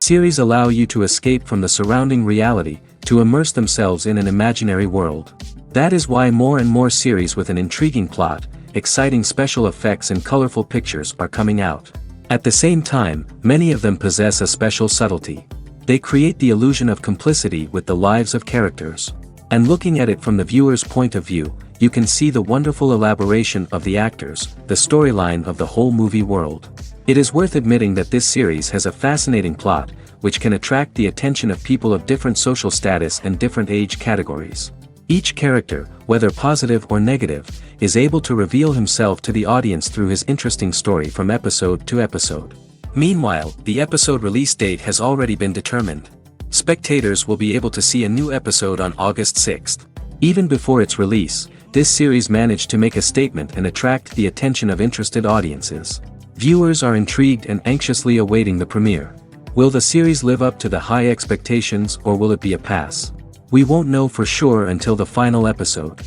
Series allow you to escape from the surrounding reality, to immerse themselves in an imaginary world. That is why more and more series with an intriguing plot, exciting special effects and colorful pictures are coming out. At the same time, many of them possess a special subtlety. They create the illusion of complicity with the lives of characters. And looking at it from the viewer's point of view, you can see the wonderful elaboration of the actors, the storyline of the whole movie world. It is worth admitting that this series has a fascinating plot, which can attract the attention of people of different social status and different age categories. Each character, whether positive or negative, is able to reveal himself to the audience through his interesting story from episode to episode. Meanwhile, the episode release date has already been determined. Spectators will be able to see a new episode on August 6th. Even before its release, this series managed to make a statement and attract the attention of interested audiences. Viewers are intrigued and anxiously awaiting the premiere. Will the series live up to the high expectations, or will it be a pass? We won't know for sure until the final episode.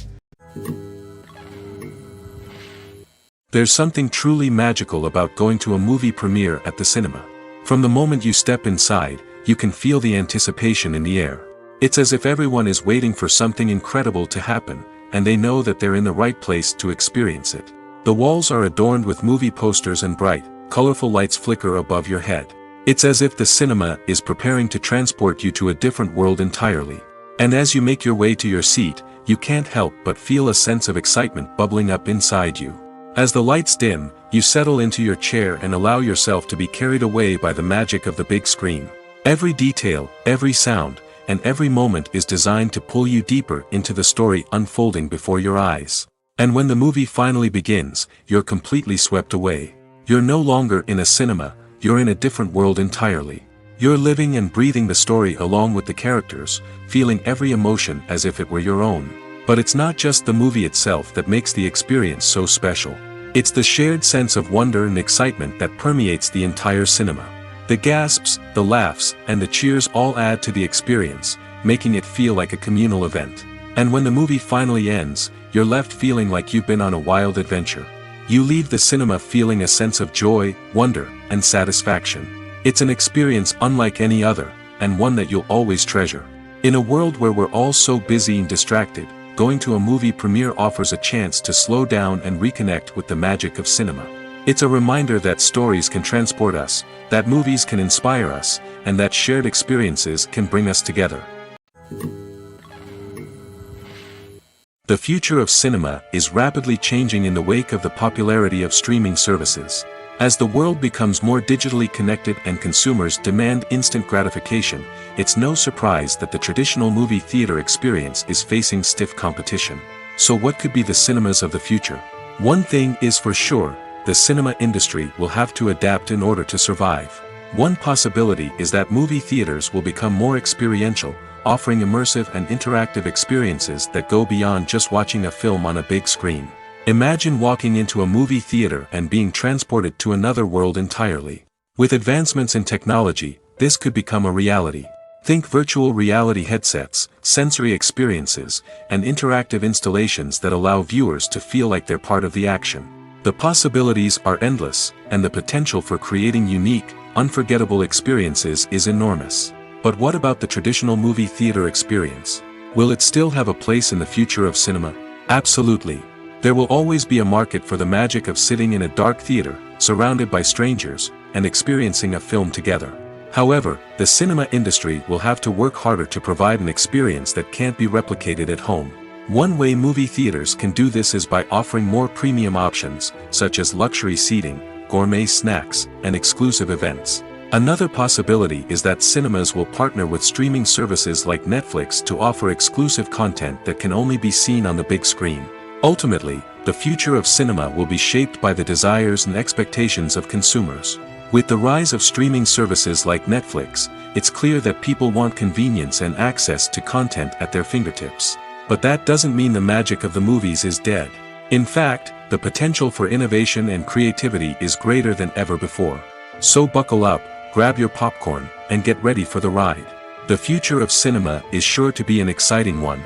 There's something truly magical about going to a movie premiere at the cinema. From the moment you step inside, you can feel the anticipation in the air. It's as if everyone is waiting for something incredible to happen, and they know that they're in the right place to experience it. The walls are adorned with movie posters and bright, colorful lights flicker above your head. It's as if the cinema is preparing to transport you to a different world entirely. And as you make your way to your seat, you can't help but feel a sense of excitement bubbling up inside you. As the lights dim, you settle into your chair and allow yourself to be carried away by the magic of the big screen. Every detail, every sound, and every moment is designed to pull you deeper into the story unfolding before your eyes. And when the movie finally begins, you're completely swept away. You're no longer in a cinema, you're in a different world entirely. You're living and breathing the story along with the characters, feeling every emotion as if it were your own. But it's not just the movie itself that makes the experience so special. It's the shared sense of wonder and excitement that permeates the entire cinema. The gasps, the laughs, and the cheers all add to the experience, making it feel like a communal event. And when the movie finally ends, you're left feeling like you've been on a wild adventure. You leave the cinema feeling a sense of joy, wonder, and satisfaction. It's an experience unlike any other, and one that you'll always treasure. In a world where we're all so busy and distracted, going to a movie premiere offers a chance to slow down and reconnect with the magic of cinema. It's a reminder that stories can transport us, that movies can inspire us, and that shared experiences can bring us together. The future of cinema is rapidly changing in the wake of the popularity of streaming services. As the world becomes more digitally connected and consumers demand instant gratification, it's no surprise that the traditional movie theater experience is facing stiff competition. So what could be the cinemas of the future? One thing is for sure, the cinema industry will have to adapt in order to survive. One possibility is that movie theaters will become more experiential, offering immersive and interactive experiences that go beyond just watching a film on a big screen. Imagine walking into a movie theater and being transported to another world entirely. With advancements in technology, this could become a reality. Think virtual reality headsets, sensory experiences, and interactive installations that allow viewers to feel like they're part of the action. The possibilities are endless, and the potential for creating unique, unforgettable experiences is enormous. But what about the traditional movie theater experience? Will it still have a place in the future of cinema? Absolutely. There will always be a market for the magic of sitting in a dark theater, surrounded by strangers, and experiencing a film together. However, the cinema industry will have to work harder to provide an experience that can't be replicated at home. One way movie theaters can do this is by offering more premium options, such as luxury seating, gourmet snacks, and exclusive events. Another possibility is that cinemas will partner with streaming services like Netflix to offer exclusive content that can only be seen on the big screen. Ultimately, the future of cinema will be shaped by the desires and expectations of consumers. With the rise of streaming services like Netflix, it's clear that people want convenience and access to content at their fingertips. But that doesn't mean the magic of the movies is dead. In fact, the potential for innovation and creativity is greater than ever before. So buckle up, grab your popcorn, and get ready for the ride. The future of cinema is sure to be an exciting one.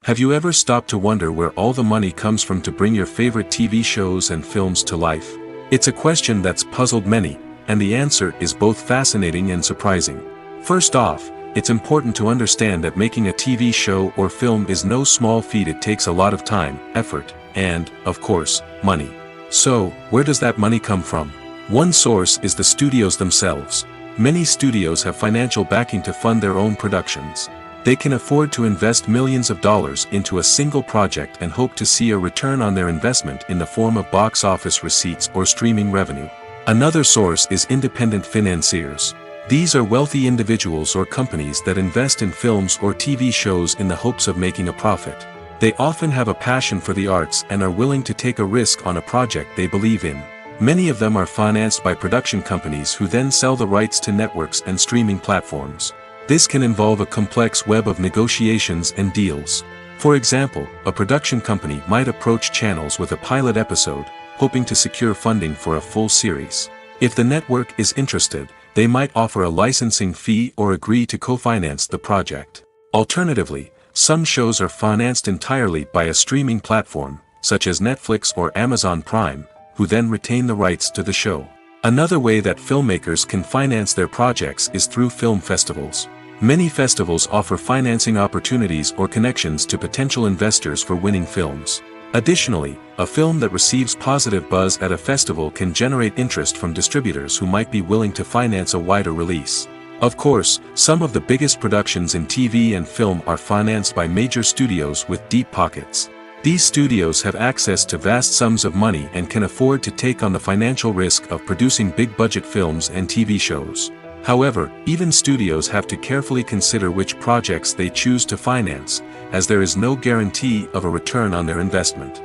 Have you ever stopped to wonder where all the money comes from to bring your favorite TV shows and films to life? It's a question that's puzzled many, and the answer is both fascinating and surprising. First off, it's important to understand that making a TV show or film is no small feat. It takes a lot of time, effort, and, of course, money. So, where does that money come from? One source is the studios themselves. Many studios have financial backing to fund their own productions. They can afford to invest millions of dollars into a single project and hope to see a return on their investment in the form of box office receipts or streaming revenue. Another source is independent financiers. These are wealthy individuals or companies that invest in films or TV shows in the hopes of making a profit. They often have a passion for the arts and are willing to take a risk on a project they believe in. Many of them are financed by production companies who then sell the rights to networks and streaming platforms. This can involve a complex web of negotiations and deals. For example, a production company might approach channels with a pilot episode, hoping to secure funding for a full series. If the network is interested, they might offer a licensing fee or agree to co-finance the project. Alternatively, some shows are financed entirely by a streaming platform, such as Netflix or Amazon Prime, who then retain the rights to the show. Another way that filmmakers can finance their projects is through film festivals. Many festivals offer financing opportunities or connections to potential investors for winning films. Additionally, a film that receives positive buzz at a festival can generate interest from distributors who might be willing to finance a wider release. Of course, some of the biggest productions in TV and film are financed by major studios with deep pockets. These studios have access to vast sums of money and can afford to take on the financial risk of producing big-budget films and TV shows. However, even studios have to carefully consider which projects they choose to finance, as there is no guarantee of a return on their investment.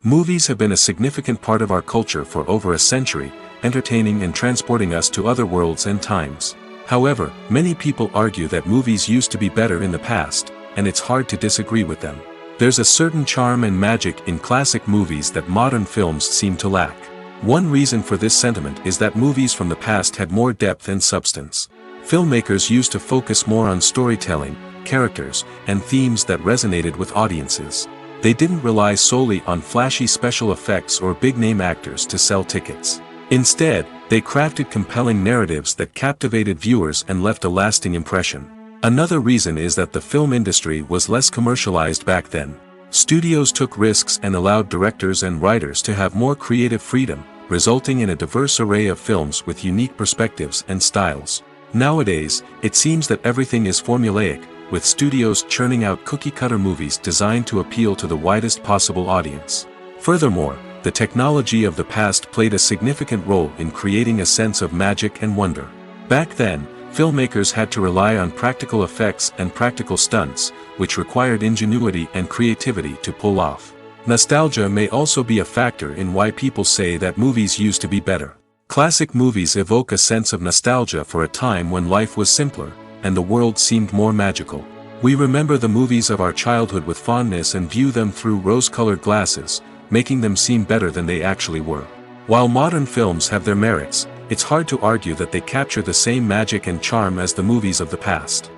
Movies have been a significant part of our culture for over a century, entertaining and transporting us to other worlds and times. However, many people argue that movies used to be better in the past, and it's hard to disagree with them. There's a certain charm and magic in classic movies that modern films seem to lack. One reason for this sentiment is that movies from the past had more depth and substance. Filmmakers used to focus more on storytelling, characters, and themes that resonated with audiences. They didn't rely solely on flashy special effects or big-name actors to sell tickets. Instead, they crafted compelling narratives that captivated viewers and left a lasting impression. Another reason is that the film industry was less commercialized back then. Studios took risks and allowed directors and writers to have more creative freedom, resulting in a diverse array of films with unique perspectives and styles. Nowadays, it seems that everything is formulaic, with studios churning out cookie-cutter movies designed to appeal to the widest possible audience. Furthermore, the technology of the past played a significant role in creating a sense of magic and wonder. Back then, filmmakers had to rely on practical effects and practical stunts, which required ingenuity and creativity to pull off. Nostalgia may also be a factor in why people say that movies used to be better. Classic movies evoke a sense of nostalgia for a time when life was simpler, and the world seemed more magical. We remember the movies of our childhood with fondness and view them through rose-colored glasses, making them seem better than they actually were. While modern films have their merits, it's hard to argue that they capture the same magic and charm as the movies of the past.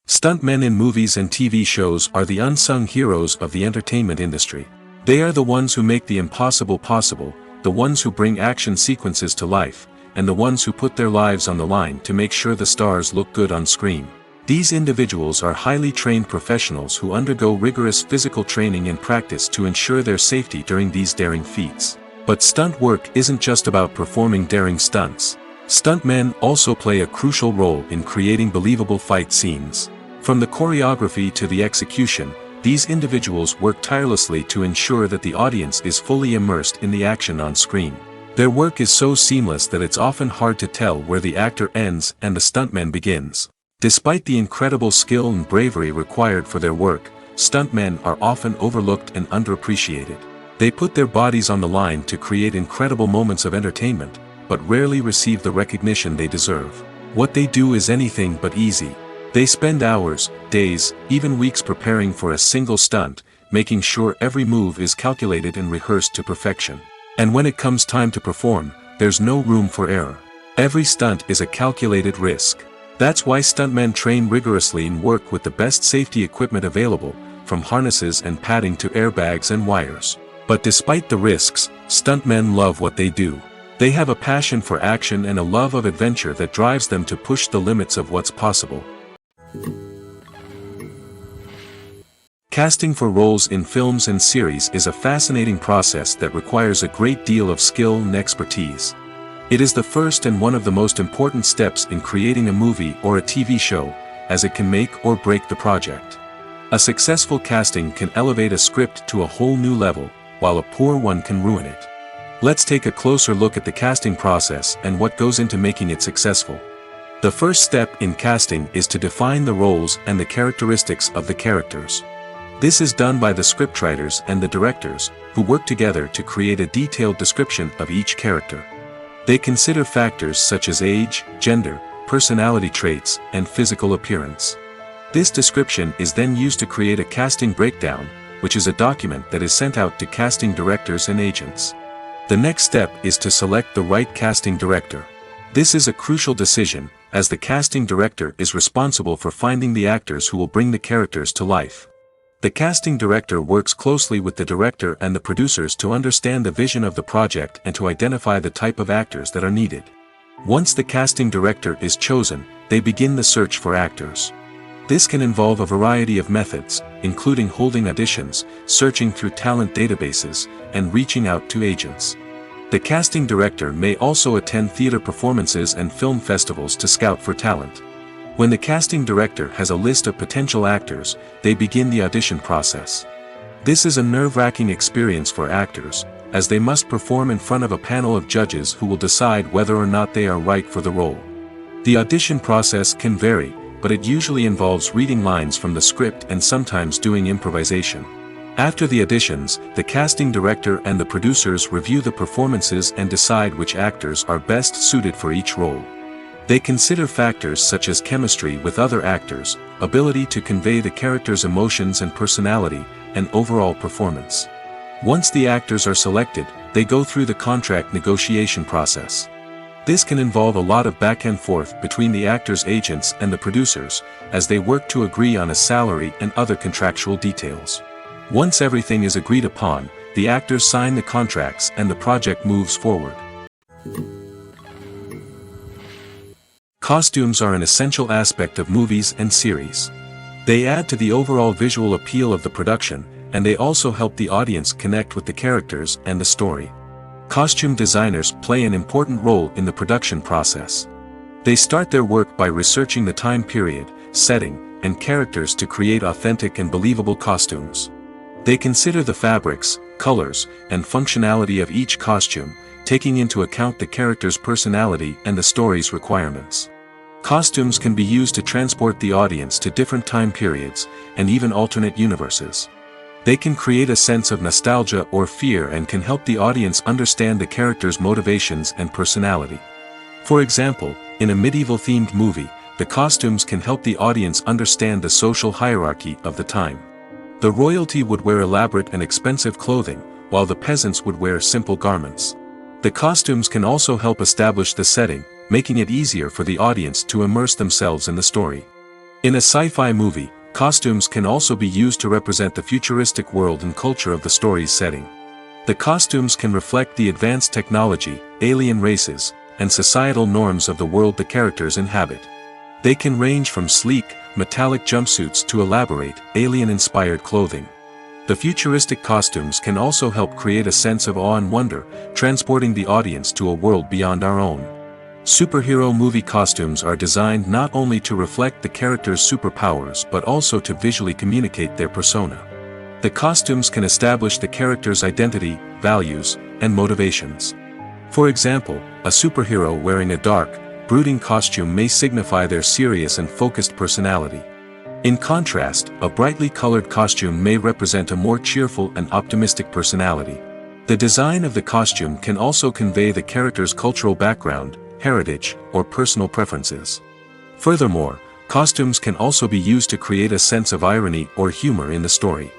Stuntmen in movies and TV shows are the unsung heroes of the entertainment industry. They are the ones who make the impossible possible, the ones who bring action sequences to life, and the ones who put their lives on the line to make sure the stars look good on screen. These individuals are highly trained professionals who undergo rigorous physical training and practice to ensure their safety during these daring feats. But stunt work isn't just about performing daring stunts. Stuntmen also play a crucial role in creating believable fight scenes. From the choreography to the execution, these individuals work tirelessly to ensure that the audience is fully immersed in the action on screen. Their work is so seamless that it's often hard to tell where the actor ends and the stuntman begins. Despite the incredible skill and bravery required for their work, stuntmen are often overlooked and underappreciated. They put their bodies on the line to create incredible moments of entertainment, but rarely receive the recognition they deserve. What they do is anything but easy. They spend hours, days, even weeks preparing for a single stunt, making sure every move is calculated and rehearsed to perfection. And when it comes time to perform, there's no room for error. Every stunt is a calculated risk. That's why stuntmen train rigorously and work with the best safety equipment available, from harnesses and padding to airbags and wires. But despite the risks, stuntmen love what they do. They have a passion for action and a love of adventure that drives them to push the limits of what's possible. Casting for roles in films and series is a fascinating process that requires a great deal of skill and expertise. It is the first and one of the most important steps in creating a movie or a TV show, as it can make or break the project. A successful casting can elevate a script to a whole new level, while a poor one can ruin it. Let's take a closer look at the casting process and what goes into making it successful. The first step in casting is to define the roles and the characteristics of the characters. This is done by the scriptwriters and the directors, who work together to create a detailed description of each character. They consider factors such as age, gender, personality traits, and physical appearance. This description is then used to create a casting breakdown, which is a document that is sent out to casting directors and agents. The next step is to select the right casting director. This is a crucial decision, as the casting director is responsible for finding the actors who will bring the characters to life. The casting director works closely with the director and the producers to understand the vision of the project and to identify the type of actors that are needed. Once the casting director is chosen, they begin the search for actors. This can involve a variety of methods, including holding auditions, searching through talent databases, and reaching out to agents. The casting director may also attend theater performances and film festivals to scout for talent. When the casting director has a list of potential actors, they begin the audition process. This is a nerve-wracking experience for actors, as they must perform in front of a panel of judges who will decide whether or not they are right for the role. The audition process can vary, but it usually involves reading lines from the script and sometimes doing improvisation. After the auditions, the casting director and the producers review the performances and decide which actors are best suited for each role. They consider factors such as chemistry with other actors, ability to convey the character's emotions and personality, and overall performance. Once the actors are selected, they go through the contract negotiation process. This can involve a lot of back and forth between the actors' agents and the producers, as they work to agree on a salary and other contractual details. Once everything is agreed upon, the actors sign the contracts and the project moves forward. Costumes are an essential aspect of movies and series. They add to the overall visual appeal of the production, and they also help the audience connect with the characters and the story. Costume designers play an important role in the production process. They start their work by researching the time period, setting, and characters to create authentic and believable costumes. They consider the fabrics, colors, and functionality of each costume, taking into account the character's personality and the story's requirements. Costumes can be used to transport the audience to different time periods, and even alternate universes. They can create a sense of nostalgia or fear and can help the audience understand the character's motivations and personality. For example, in a medieval-themed movie, the costumes can help the audience understand the social hierarchy of the time. The royalty would wear elaborate and expensive clothing, while the peasants would wear simple garments. The costumes can also help establish the setting, making it easier for the audience to immerse themselves in the story. In a sci-fi movie, costumes can also be used to represent the futuristic world and culture of the story's setting. The costumes can reflect the advanced technology, alien races, and societal norms of the world the characters inhabit. They can range from sleek, metallic jumpsuits to elaborate, alien-inspired clothing. The futuristic costumes can also help create a sense of awe and wonder, transporting the audience to a world beyond our own. Superhero movie costumes are designed not only to reflect the character's superpowers but also to visually communicate their persona. The costumes can establish the character's identity, values, and motivations. For example, a superhero wearing a dark, brooding costume may signify their serious and focused personality. In contrast, a brightly colored costume may represent a more cheerful and optimistic personality. The design of the costume can also convey the character's cultural background, heritage, or personal preferences. Furthermore, costumes can also be used to create a sense of irony or humor in the story.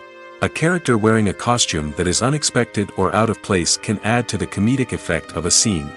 A character wearing a costume that is unexpected or out of place can add to the comedic effect of a scene.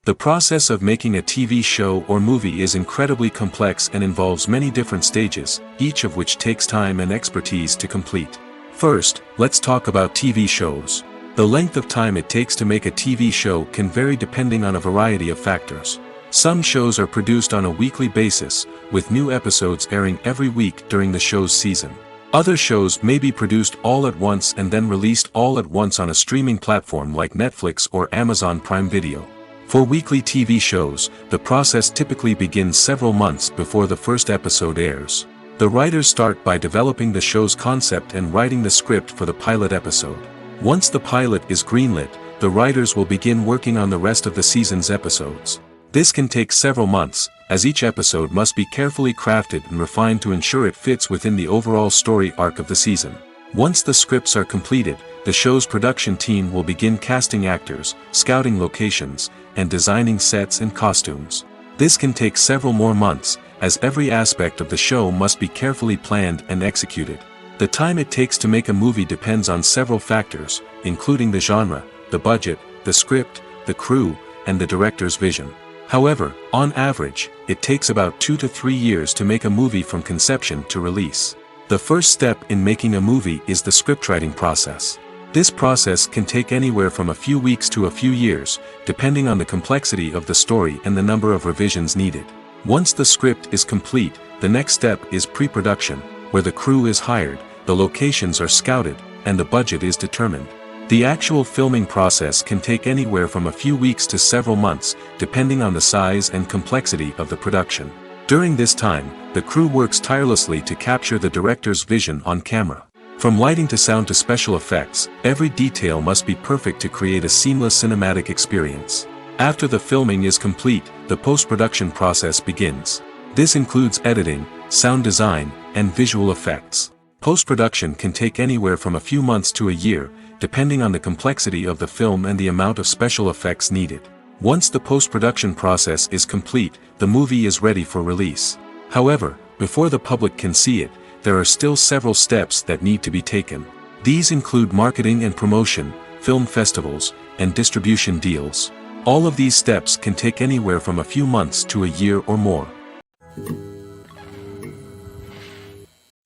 The process of making a TV show or movie is incredibly complex and involves many different stages, each of which takes time and expertise to complete. First, let's talk about TV shows. The length of time it takes to make a TV show can vary depending on a variety of factors. Some shows are produced on a weekly basis, with new episodes airing every week during the show's season. Other shows may be produced all at once and then released all at once on a streaming platform like Netflix or Amazon Prime Video. For weekly TV shows, the process typically begins several months before the first episode airs. The writers start by developing the show's concept and writing the script for the pilot episode. Once the pilot is greenlit, the writers will begin working on the rest of the season's episodes. This can take several months, as each episode must be carefully crafted and refined to ensure it fits within the overall story arc of the season. Once the scripts are completed, the show's production team will begin casting actors, scouting locations, and designing sets and costumes. This can take several more months, as every aspect of the show must be carefully planned and executed. The time it takes to make a movie depends on several factors, including the genre, the budget, the script, the crew, and the director's vision. However, on average, it takes about 2 to 3 years to make a movie from conception to release. The first step in making a movie is the scriptwriting process. This process can take anywhere from a few weeks to a few years, depending on the complexity of the story and the number of revisions needed. Once the script is complete, the next step is pre-production, where the crew is hired, the locations are scouted, and the budget is determined. The actual filming process can take anywhere from a few weeks to several months, depending on the size and complexity of the production. During this time, the crew works tirelessly to capture the director's vision on camera. From lighting to sound to special effects, every detail must be perfect to create a seamless cinematic experience. After the filming is complete, the post-production process begins. This includes editing, sound design, and visual effects. Post-production can take anywhere from a few months to a year, depending on the complexity of the film and the amount of special effects needed. Once the post-production process is complete, the movie is ready for release. However, before the public can see it, there are still several steps that need to be taken. These include marketing and promotion, film festivals, and distribution deals. All of these steps can take anywhere from a few months to a year or more.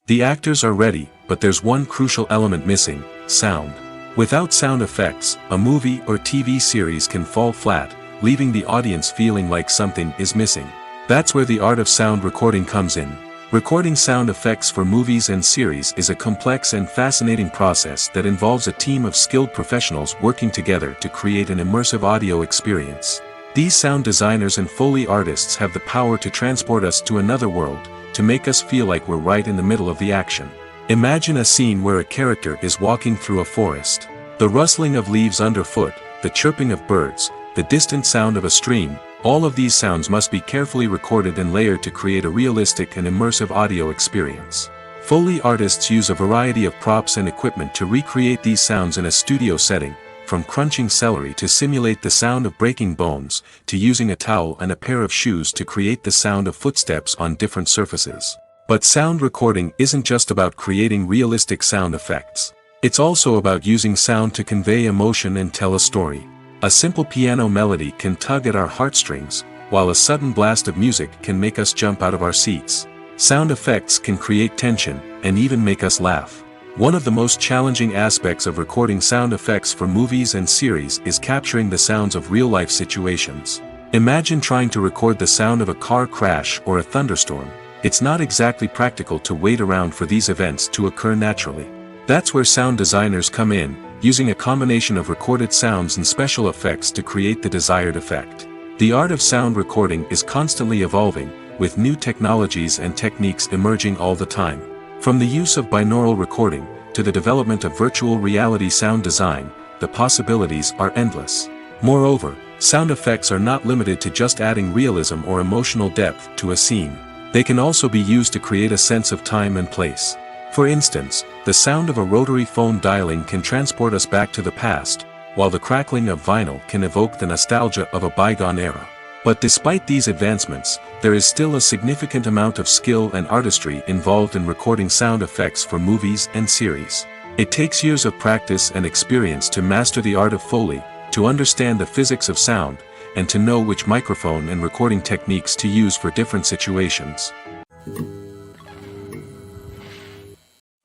The actors are ready, but there's one crucial element missing: sound. Without sound effects, a movie or TV series can fall flat, leaving the audience feeling like something is missing. That's where the art of sound recording comes in. Recording sound effects for movies and series is a complex and fascinating process that involves a team of skilled professionals working together to create an immersive audio experience. These sound designers and Foley artists have the power to transport us to another world, to make us feel like we're right in the middle of the action. Imagine a scene where a character is walking through a forest. The rustling of leaves underfoot, the chirping of birds, the distant sound of a stream, all of these sounds must be carefully recorded and layered to create a realistic and immersive audio experience. Foley artists use a variety of props and equipment to recreate these sounds in a studio setting, from crunching celery to simulate the sound of breaking bones, to using a towel and a pair of shoes to create the sound of footsteps on different surfaces. But sound recording isn't just about creating realistic sound effects. It's also about using sound to convey emotion and tell a story. A simple piano melody can tug at our heartstrings, while a sudden blast of music can make us jump out of our seats. Sound effects can create tension, and even make us laugh. One of the most challenging aspects of recording sound effects for movies and series is capturing the sounds of real-life situations. Imagine trying to record the sound of a car crash or a thunderstorm. It's not exactly practical to wait around for these events to occur naturally. That's where sound designers come in, using a combination of recorded sounds and special effects to create the desired effect. The art of sound recording is constantly evolving, with new technologies and techniques emerging all the time. From the use of binaural recording, to the development of virtual reality sound design, the possibilities are endless. Moreover, sound effects are not limited to just adding realism or emotional depth to a scene. They can also be used to create a sense of time and place. For instance, the sound of a rotary phone dialing can transport us back to the past, while the crackling of vinyl can evoke the nostalgia of a bygone era. But despite these advancements, there is still a significant amount of skill and artistry involved in recording sound effects for movies and series. It takes years of practice and experience to master the art of Foley, to understand the physics of sound, and to know which microphone and recording techniques to use for different situations.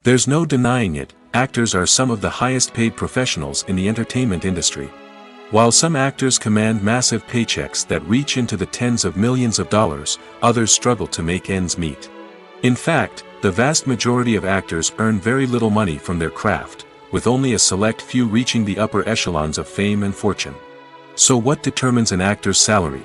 There's no denying it, actors are some of the highest paid professionals in the entertainment industry. While some actors command massive paychecks that reach into the tens of millions of dollars, others struggle to make ends meet. In fact, the vast majority of actors earn very little money from their craft, with only a select few reaching the upper echelons of fame and fortune. So what determines an actor's salary?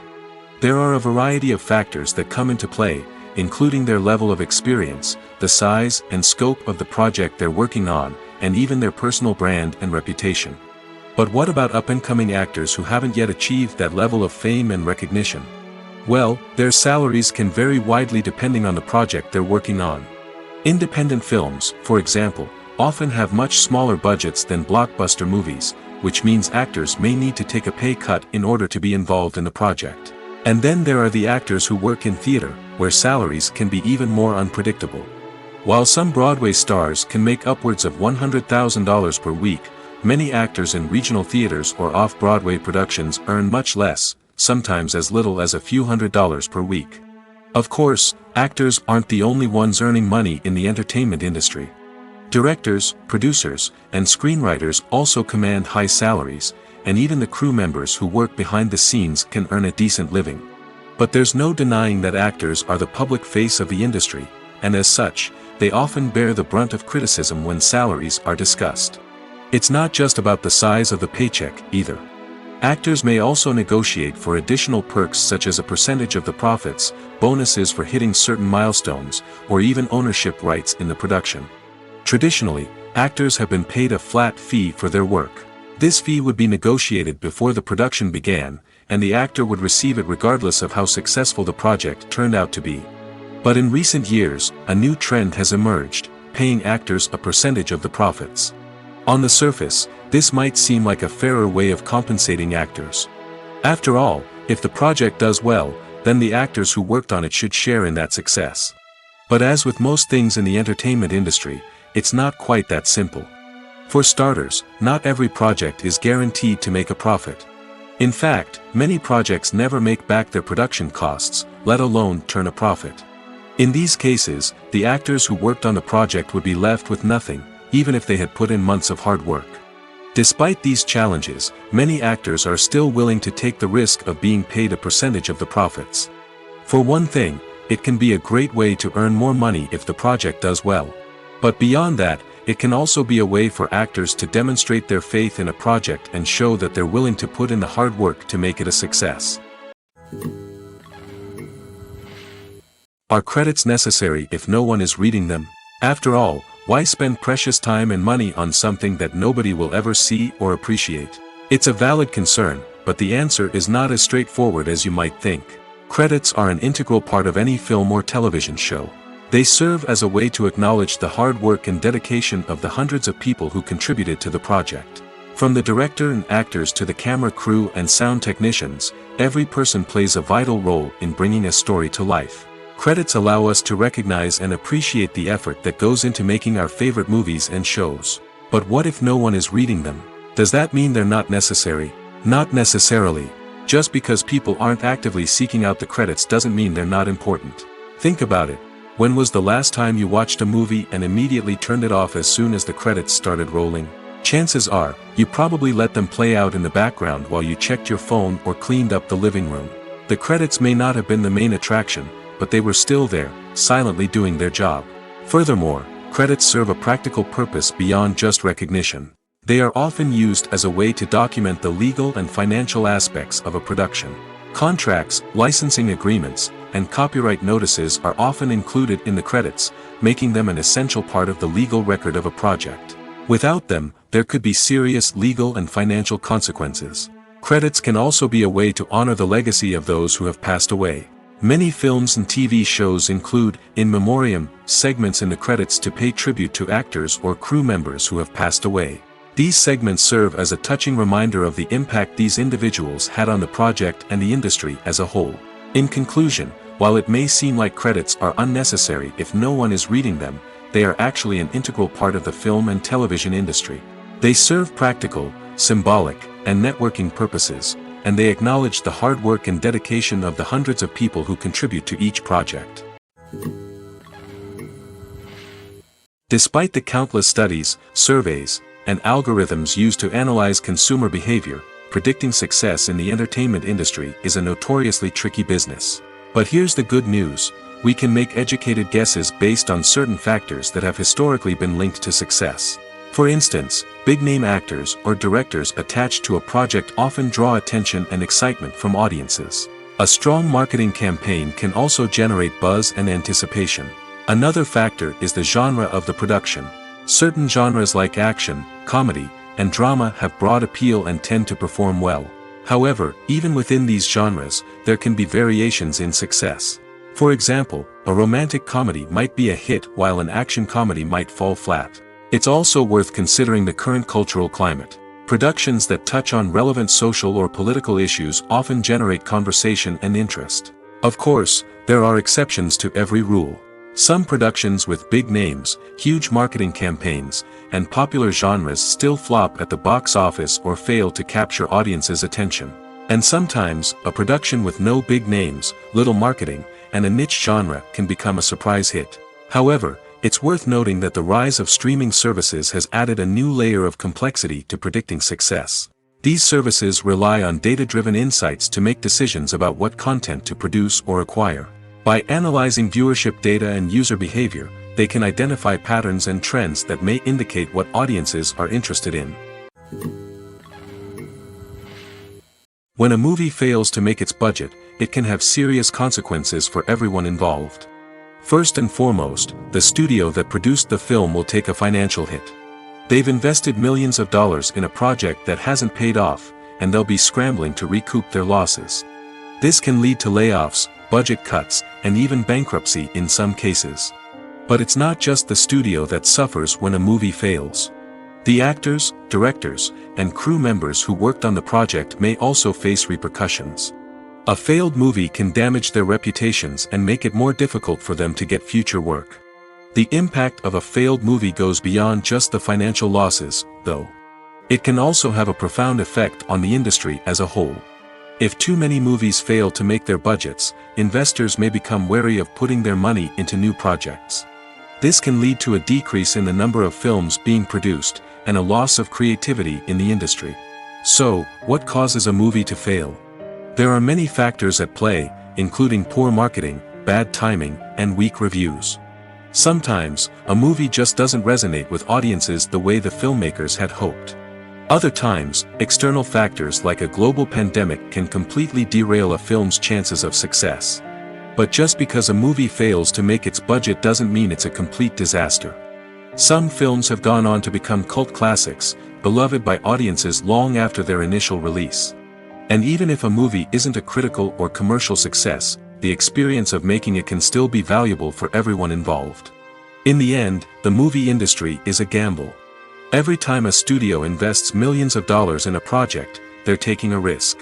There are a variety of factors that come into play, including their level of experience, the size and scope of the project they're working on, and even their personal brand and reputation. But what about up-and-coming actors who haven't yet achieved that level of fame and recognition? Well, their salaries can vary widely depending on the project they're working on. Independent films, for example, often have much smaller budgets than blockbuster movies, which means actors may need to take a pay cut in order to be involved in the project. And then there are the actors who work in theater, where salaries can be even more unpredictable. While some Broadway stars can make upwards of $100,000 per week, many actors in regional theaters or off-Broadway productions earn much less, sometimes as little as a few $100s per week. Of course, actors aren't the only ones earning money in the entertainment industry. Directors, producers, and screenwriters also command high salaries, and even the crew members who work behind the scenes can earn a decent living. But there's no denying that actors are the public face of the industry, and as such, they often bear the brunt of criticism when salaries are discussed. It's not just about the size of the paycheck, either. Actors may also negotiate for additional perks such as a percentage of the profits, bonuses for hitting certain milestones, or even ownership rights in the production. Traditionally, actors have been paid a flat fee for their work. This fee would be negotiated before the production began, and the actor would receive it regardless of how successful the project turned out to be. But in recent years, a new trend has emerged, paying actors a percentage of the profits. On the surface, this might seem like a fairer way of compensating actors. After all, if the project does well, then the actors who worked on it should share in that success. But as with most things in the entertainment industry, it's not quite that simple. For starters, not every project is guaranteed to make a profit. In fact, many projects never make back their production costs, let alone turn a profit. In these cases, the actors who worked on the project would be left with nothing, even if they had put in months of hard work. Despite these challenges, many actors are still willing to take the risk of being paid a percentage of the profits. For one thing, it can be a great way to earn more money if the project does well. But beyond that, it can also be a way for actors to demonstrate their faith in a project and show that they're willing to put in the hard work to make it a success. Are credits necessary if no one is reading them? After all, why spend precious time and money on something that nobody will ever see or appreciate? It's a valid concern, but the answer is not as straightforward as you might think. Credits are an integral part of any film or television show. They serve as a way to acknowledge the hard work and dedication of the hundreds of people who contributed to the project. From the director and actors to the camera crew and sound technicians, every person plays a vital role in bringing a story to life. Credits allow us to recognize and appreciate the effort that goes into making our favorite movies and shows. But what if no one is reading them? Does that mean they're not necessary? Not necessarily. Just because people aren't actively seeking out the credits doesn't mean they're not important. Think about it. When was the last time you watched a movie and immediately turned it off as soon as the credits started rolling? Chances are, you probably let them play out in the background while you checked your phone or cleaned up the living room. The credits may not have been the main attraction, but they were still there, silently doing their job. Furthermore, credits serve a practical purpose beyond just recognition. They are often used as a way to document the legal and financial aspects of a production. Contracts, licensing agreements, and copyright notices are often included in the credits, making them an essential part of the legal record of a project. Without them, there could be serious legal and financial consequences. Credits can also be a way to honor the legacy of those who have passed away. Many films and TV shows include, in memoriam, segments in the credits to pay tribute to actors or crew members who have passed away. These segments serve as a touching reminder of the impact these individuals had on the project and the industry as a whole. In conclusion, while it may seem like credits are unnecessary if no one is reading them, they are actually an integral part of the film and television industry. They serve practical, symbolic, and networking purposes, and they acknowledge the hard work and dedication of the hundreds of people who contribute to each project. Despite the countless studies, surveys, and algorithms used to analyze consumer behavior, predicting success in the entertainment industry is a notoriously tricky business. But here's the good news: we can make educated guesses based on certain factors that have historically been linked to success. For instance, big-name actors or directors attached to a project often draw attention and excitement from audiences. A strong marketing campaign can also generate buzz and anticipation. Another factor is the genre of the production. Certain genres like action, comedy, and drama have broad appeal and tend to perform well. However, even within these genres, there can be variations in success. For example, a romantic comedy might be a hit while an action comedy might fall flat. It's also worth considering the current cultural climate. Productions that touch on relevant social or political issues often generate conversation and interest. Of course, there are exceptions to every rule. Some productions with big names, huge marketing campaigns, and popular genres still flop at the box office or fail to capture audiences' attention. And sometimes, a production with no big names, little marketing, and a niche genre can become a surprise hit. However, it's worth noting that the rise of streaming services has added a new layer of complexity to predicting success. These services rely on data-driven insights to make decisions about what content to produce or acquire. By analyzing viewership data and user behavior, they can identify patterns and trends that may indicate what audiences are interested in. When a movie fails to make its budget, it can have serious consequences for everyone involved. First and foremost, the studio that produced the film will take a financial hit. They've invested millions of dollars in a project that hasn't paid off, and they'll be scrambling to recoup their losses. This can lead to layoffs, budget cuts, and even bankruptcy in some cases. But it's not just the studio that suffers when a movie fails. The actors, directors, and crew members who worked on the project may also face repercussions. A failed movie can damage their reputations and make it more difficult for them to get future work. The impact of a failed movie goes beyond just the financial losses, though. It can also have a profound effect on the industry as a whole. If too many movies fail to make their budgets, investors may become wary of putting their money into new projects. This can lead to a decrease in the number of films being produced, and a loss of creativity in the industry. So, what causes a movie to fail? There are many factors at play, including poor marketing, bad timing, and weak reviews. Sometimes, a movie just doesn't resonate with audiences the way the filmmakers had hoped. Other times, external factors like a global pandemic can completely derail a film's chances of success. But just because a movie fails to make its budget doesn't mean it's a complete disaster. Some films have gone on to become cult classics, beloved by audiences long after their initial release. And even if a movie isn't a critical or commercial success, the experience of making it can still be valuable for everyone involved. In the end, the movie industry is a gamble. Every time a studio invests millions of dollars in a project, they're taking a risk.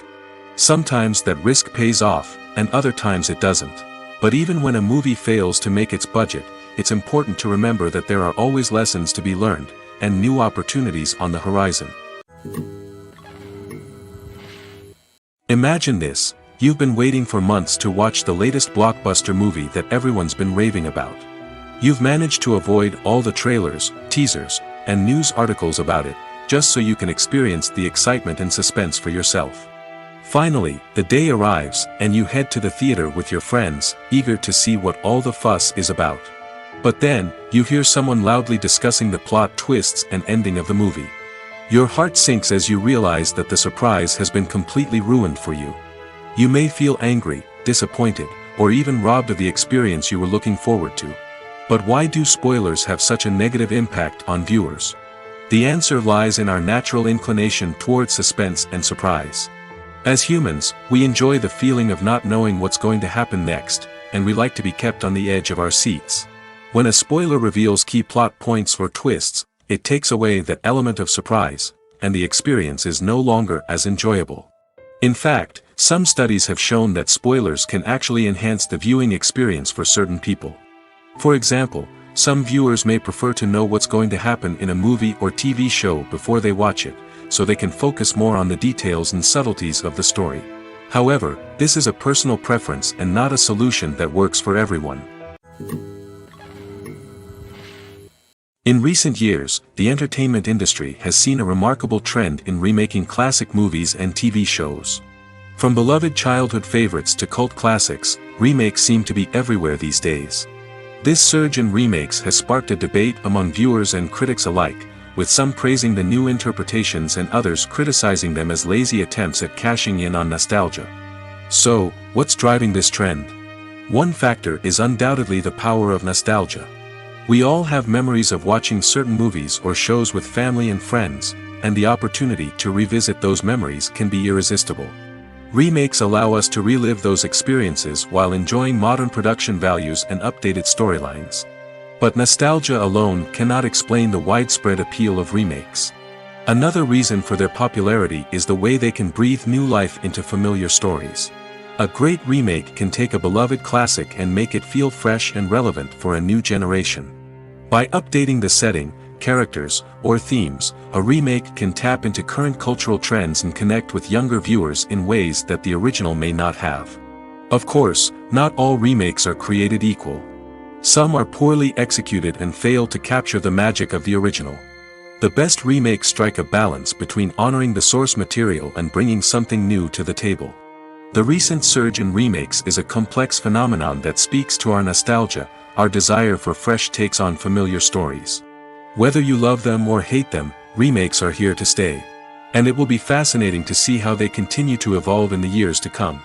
Sometimes that risk pays off, and other times it doesn't. But even when a movie fails to make its budget, it's important to remember that there are always lessons to be learned, and new opportunities on the horizon. Imagine this: you've been waiting for months to watch the latest blockbuster movie that everyone's been raving about. You've managed to avoid all the trailers, teasers, and news articles about it, just so you can experience the excitement and suspense for yourself. Finally, the day arrives, and you head to the theater with your friends, eager to see what all the fuss is about. But then, you hear someone loudly discussing the plot twists and ending of the movie. Your heart sinks as you realize that the surprise has been completely ruined for you. You may feel angry, disappointed, or even robbed of the experience you were looking forward to. But why do spoilers have such a negative impact on viewers? The answer lies in our natural inclination toward suspense and surprise. As humans, we enjoy the feeling of not knowing what's going to happen next, and we like to be kept on the edge of our seats. When a spoiler reveals key plot points or twists, it takes away that element of surprise, and the experience is no longer as enjoyable. In fact, some studies have shown that spoilers can actually enhance the viewing experience for certain people. For example, some viewers may prefer to know what's going to happen in a movie or TV show before they watch it, so they can focus more on the details and subtleties of the story. However, this is a personal preference and not a solution that works for everyone. In recent years, the entertainment industry has seen a remarkable trend in remaking classic movies and TV shows. From beloved childhood favorites to cult classics, remakes seem to be everywhere these days. This surge in remakes has sparked a debate among viewers and critics alike, with some praising the new interpretations and others criticizing them as lazy attempts at cashing in on nostalgia. So, what's driving this trend? One factor is undoubtedly the power of nostalgia. We all have memories of watching certain movies or shows with family and friends, and the opportunity to revisit those memories can be irresistible. Remakes allow us to relive those experiences while enjoying modern production values and updated storylines. But nostalgia alone cannot explain the widespread appeal of remakes. Another reason for their popularity is the way they can breathe new life into familiar stories. A great remake can take a beloved classic and make it feel fresh and relevant for a new generation. By updating the setting, characters, or themes, a remake can tap into current cultural trends and connect with younger viewers in ways that the original may not have. Of course, not all remakes are created equal. Some are poorly executed and fail to capture the magic of the original. The best remakes strike a balance between honoring the source material and bringing something new to the table. The recent surge in remakes is a complex phenomenon that speaks to our nostalgia, our desire for fresh takes on familiar stories. Whether you love them or hate them, remakes are here to stay. And it will be fascinating to see how they continue to evolve in the years to come.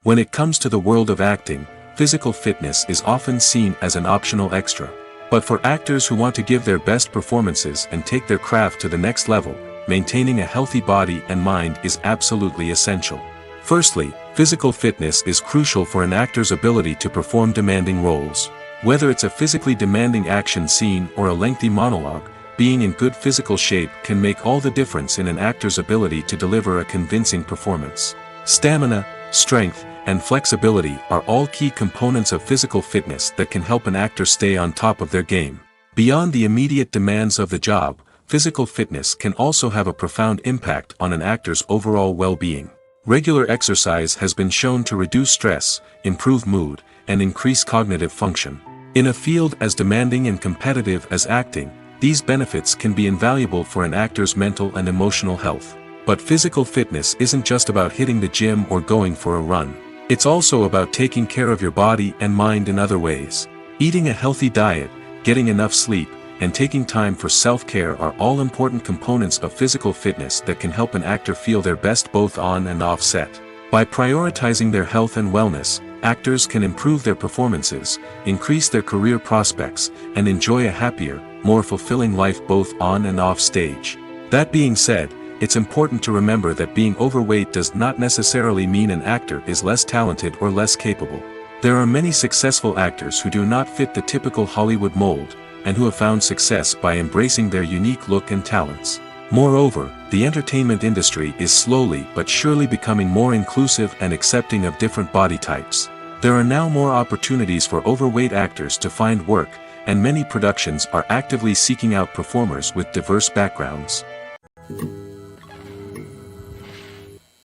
When it comes to the world of acting, physical fitness is often seen as an optional extra. But for actors who want to give their best performances and take their craft to the next level, maintaining a healthy body and mind is absolutely essential. Firstly, physical fitness is crucial for an actor's ability to perform demanding roles. Whether it's a physically demanding action scene or a lengthy monologue, being in good physical shape can make all the difference in an actor's ability to deliver a convincing performance. Stamina, strength, and flexibility are all key components of physical fitness that can help an actor stay on top of their game. Beyond the immediate demands of the job, physical fitness can also have a profound impact on an actor's overall well-being. Regular exercise has been shown to reduce stress, improve mood, and increase cognitive function. In a field as demanding and competitive as acting, these benefits can be invaluable for an actor's mental and emotional health. But physical fitness isn't just about hitting the gym or going for a run. It's also about taking care of your body and mind in other ways. Eating a healthy diet, getting enough sleep, and taking time for self-care are all important components of physical fitness that can help an actor feel their best both on and off set. By prioritizing their health and wellness, actors can improve their performances, increase their career prospects, and enjoy a happier, more fulfilling life both on and off stage. That being said, it's important to remember that being overweight does not necessarily mean an actor is less talented or less capable. There are many successful actors who do not fit the typical Hollywood mold, and who have found success by embracing their unique look and talents. Moreover, the entertainment industry is slowly but surely becoming more inclusive and accepting of different body types. There are now more opportunities for overweight actors to find work, and many productions are actively seeking out performers with diverse backgrounds.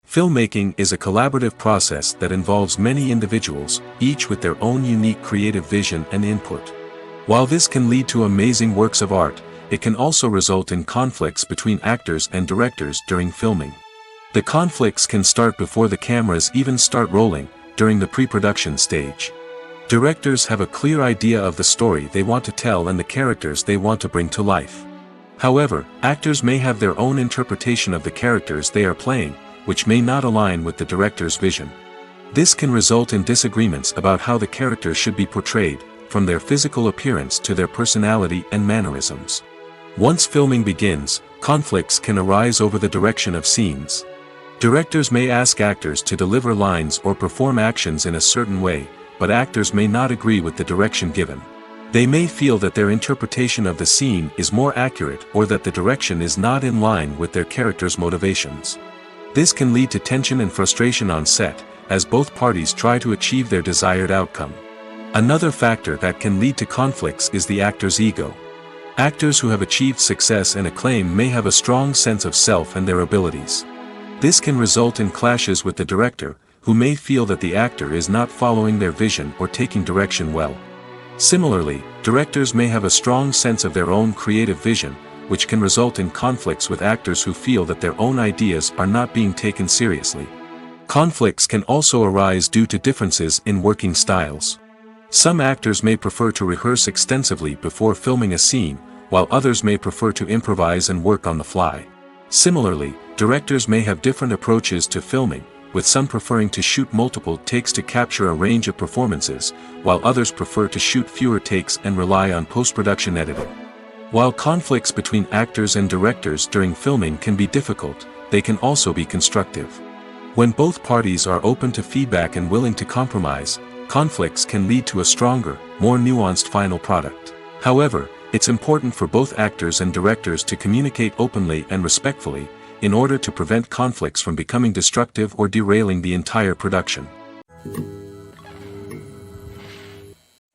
Filmmaking is a collaborative process that involves many individuals, each with their own unique creative vision and input. While this can lead to amazing works of art, it can also result in conflicts between actors and directors during filming. The conflicts can start before the cameras even start rolling, during the pre-production stage. Directors have a clear idea of the story they want to tell and the characters they want to bring to life. However, actors may have their own interpretation of the characters they are playing, which may not align with the director's vision. This can result in disagreements about how the characters should be portrayed, from their physical appearance to their personality and mannerisms. Once filming begins, conflicts can arise over the direction of scenes. Directors may ask actors to deliver lines or perform actions in a certain way, but actors may not agree with the direction given. They may feel that their interpretation of the scene is more accurate or that the direction is not in line with their character's motivations. This can lead to tension and frustration on set, as both parties try to achieve their desired outcome. Another factor that can lead to conflicts is the actor's ego. Actors who have achieved success and acclaim may have a strong sense of self and their abilities. This can result in clashes with the director, who may feel that the actor is not following their vision or taking direction well. Similarly, directors may have a strong sense of their own creative vision, which can result in conflicts with actors who feel that their own ideas are not being taken seriously. Conflicts can also arise due to differences in working styles. Some actors may prefer to rehearse extensively before filming a scene, while others may prefer to improvise and work on the fly. Similarly, directors may have different approaches to filming, with some preferring to shoot multiple takes to capture a range of performances, while others prefer to shoot fewer takes and rely on post-production editing. While conflicts between actors and directors during filming can be difficult, they can also be constructive. When both parties are open to feedback and willing to compromise, conflicts can lead to a stronger, more nuanced final product. However, it's important for both actors and directors to communicate openly and respectfully, in order to prevent conflicts from becoming destructive or derailing the entire production.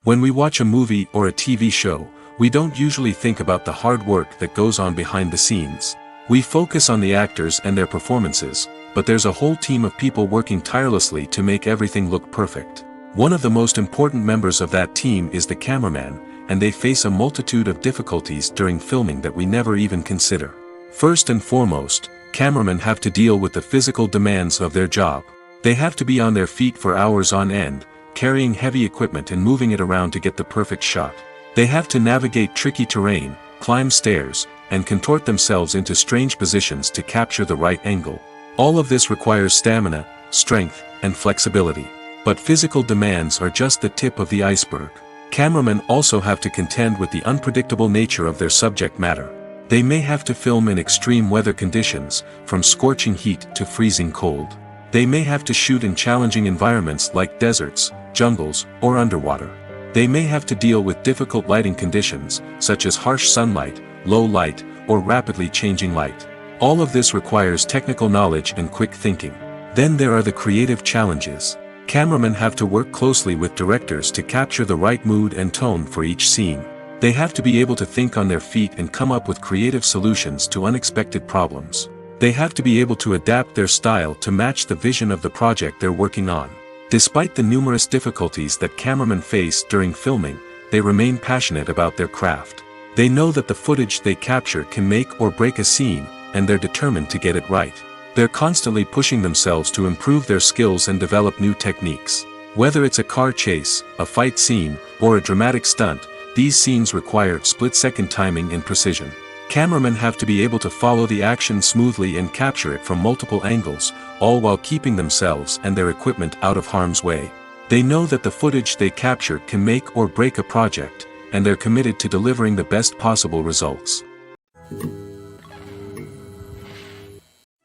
When we watch a movie or a TV show, we don't usually think about the hard work that goes on behind the scenes. We focus on the actors and their performances, but there's a whole team of people working tirelessly to make everything look perfect. One of the most important members of that team is the cameraman, and they face a multitude of difficulties during filming that we never even consider. First and foremost, cameramen have to deal with the physical demands of their job. They have to be on their feet for hours on end, carrying heavy equipment and moving it around to get the perfect shot. They have to navigate tricky terrain, climb stairs, and contort themselves into strange positions to capture the right angle. All of this requires stamina, strength, and flexibility. But physical demands are just the tip of the iceberg. Cameramen also have to contend with the unpredictable nature of their subject matter. They may have to film in extreme weather conditions, from scorching heat to freezing cold. They may have to shoot in challenging environments like deserts, jungles, or underwater. They may have to deal with difficult lighting conditions, such as harsh sunlight, low light, or rapidly changing light. All of this requires technical knowledge and quick thinking. Then there are the creative challenges. Cameramen have to work closely with directors to capture the right mood and tone for each scene. They have to be able to think on their feet and come up with creative solutions to unexpected problems. They have to be able to adapt their style to match the vision of the project they're working on. Despite the numerous difficulties that cameramen face during filming, they remain passionate about their craft. They know that the footage they capture can make or break a scene, and they're determined to get it right. They're constantly pushing themselves to improve their skills and develop new techniques. Whether it's a car chase, a fight scene, or a dramatic stunt, these scenes require split-second timing and precision. Cameramen have to be able to follow the action smoothly and capture it from multiple angles, all while keeping themselves and their equipment out of harm's way. They know that the footage they capture can make or break a project, and they're committed to delivering the best possible results.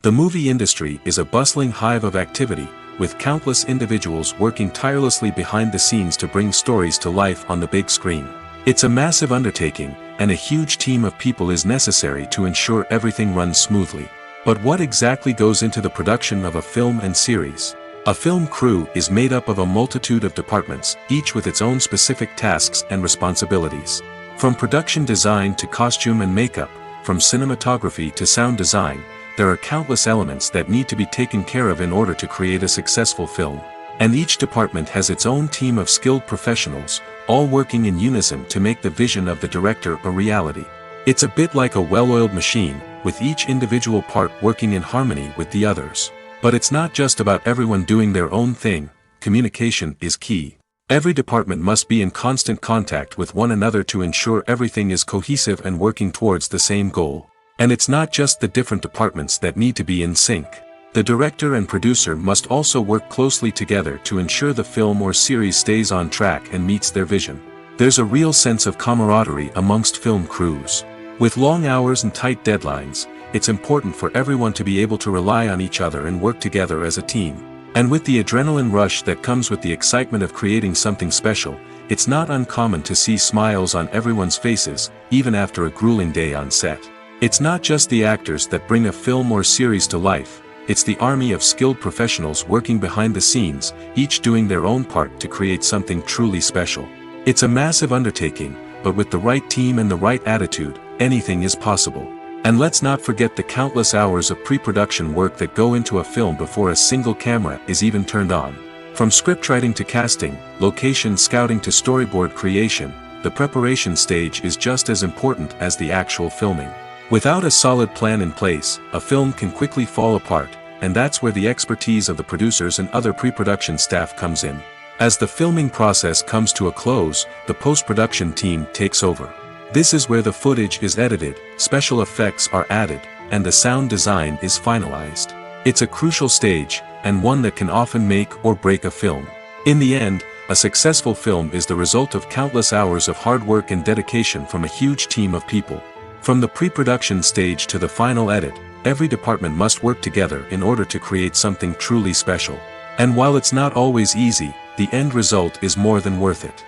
The movie industry is a bustling hive of activity, with countless individuals working tirelessly behind the scenes to bring stories to life on the big screen. It's a massive undertaking, and a huge team of people is necessary to ensure everything runs smoothly. But what exactly goes into the production of a film and series? A film crew is made up of a multitude of departments, each with its own specific tasks and responsibilities. From production design to costume and makeup, from cinematography to sound design, there are countless elements that need to be taken care of in order to create a successful film. And each department has its own team of skilled professionals, all working in unison to make the vision of the director a reality. It's a bit like a well-oiled machine, with each individual part working in harmony with the others. But it's not just about everyone doing their own thing. Communication is key. Every department must be in constant contact with one another to ensure everything is cohesive and working towards the same goal. And it's not just the different departments that need to be in sync. The director and producer must also work closely together to ensure the film or series stays on track and meets their vision. There's a real sense of camaraderie amongst film crews. With long hours and tight deadlines, it's important for everyone to be able to rely on each other and work together as a team. And with the adrenaline rush that comes with the excitement of creating something special, it's not uncommon to see smiles on everyone's faces, even after a grueling day on set. It's not just the actors that bring a film or series to life, it's the army of skilled professionals working behind the scenes, each doing their own part to create something truly special. It's a massive undertaking, but with the right team and the right attitude, anything is possible. And let's not forget the countless hours of pre-production work that go into a film before a single camera is even turned on. From scriptwriting to casting, location scouting to storyboard creation, the preparation stage is just as important as the actual filming. Without a solid plan in place, a film can quickly fall apart, and that's where the expertise of the producers and other pre-production staff comes in. As the filming process comes to a close, the post-production team takes over. This is where the footage is edited, special effects are added, and the sound design is finalized. It's a crucial stage, and one that can often make or break a film. In the end, a successful film is the result of countless hours of hard work and dedication from a huge team of people. From the pre-production stage to the final edit, every department must work together in order to create something truly special. And while it's not always easy, the end result is more than worth it.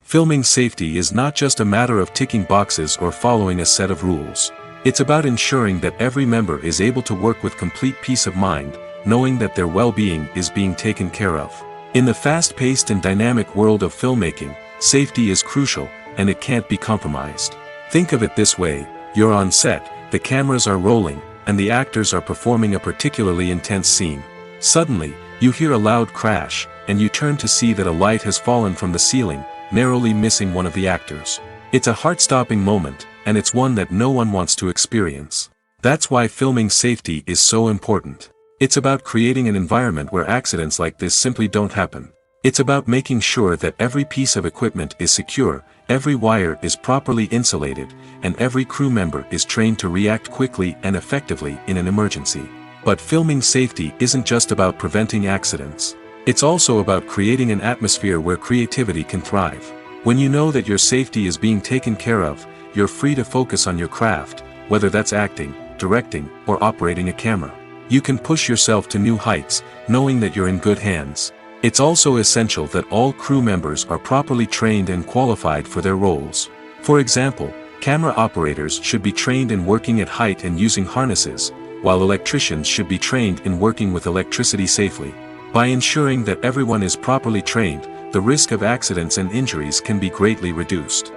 Filming safety is not just a matter of ticking boxes or following a set of rules. It's about ensuring that every member is able to work with complete peace of mind, knowing that their well-being is being taken care of. In the fast-paced and dynamic world of filmmaking, safety is crucial, and it can't be compromised. Think of it this way: you're on set, the cameras are rolling, and the actors are performing a particularly intense scene. Suddenly, you hear a loud crash, and you turn to see that a light has fallen from the ceiling, narrowly missing one of the actors. It's a heart-stopping moment, and it's one that no one wants to experience. That's why filming safety is so important. It's about creating an environment where accidents like this simply don't happen. It's about making sure that every piece of equipment is secure, every wire is properly insulated, and every crew member is trained to react quickly and effectively in an emergency. But filming safety isn't just about preventing accidents. It's also about creating an atmosphere where creativity can thrive. When you know that your safety is being taken care of, you're free to focus on your craft, whether that's acting, directing, or operating a camera. You can push yourself to new heights, knowing that you're in good hands. It's also essential that all crew members are properly trained and qualified for their roles. For example, camera operators should be trained in working at height and using harnesses, while electricians should be trained in working with electricity safely. By ensuring that everyone is properly trained, the risk of accidents and injuries can be greatly reduced.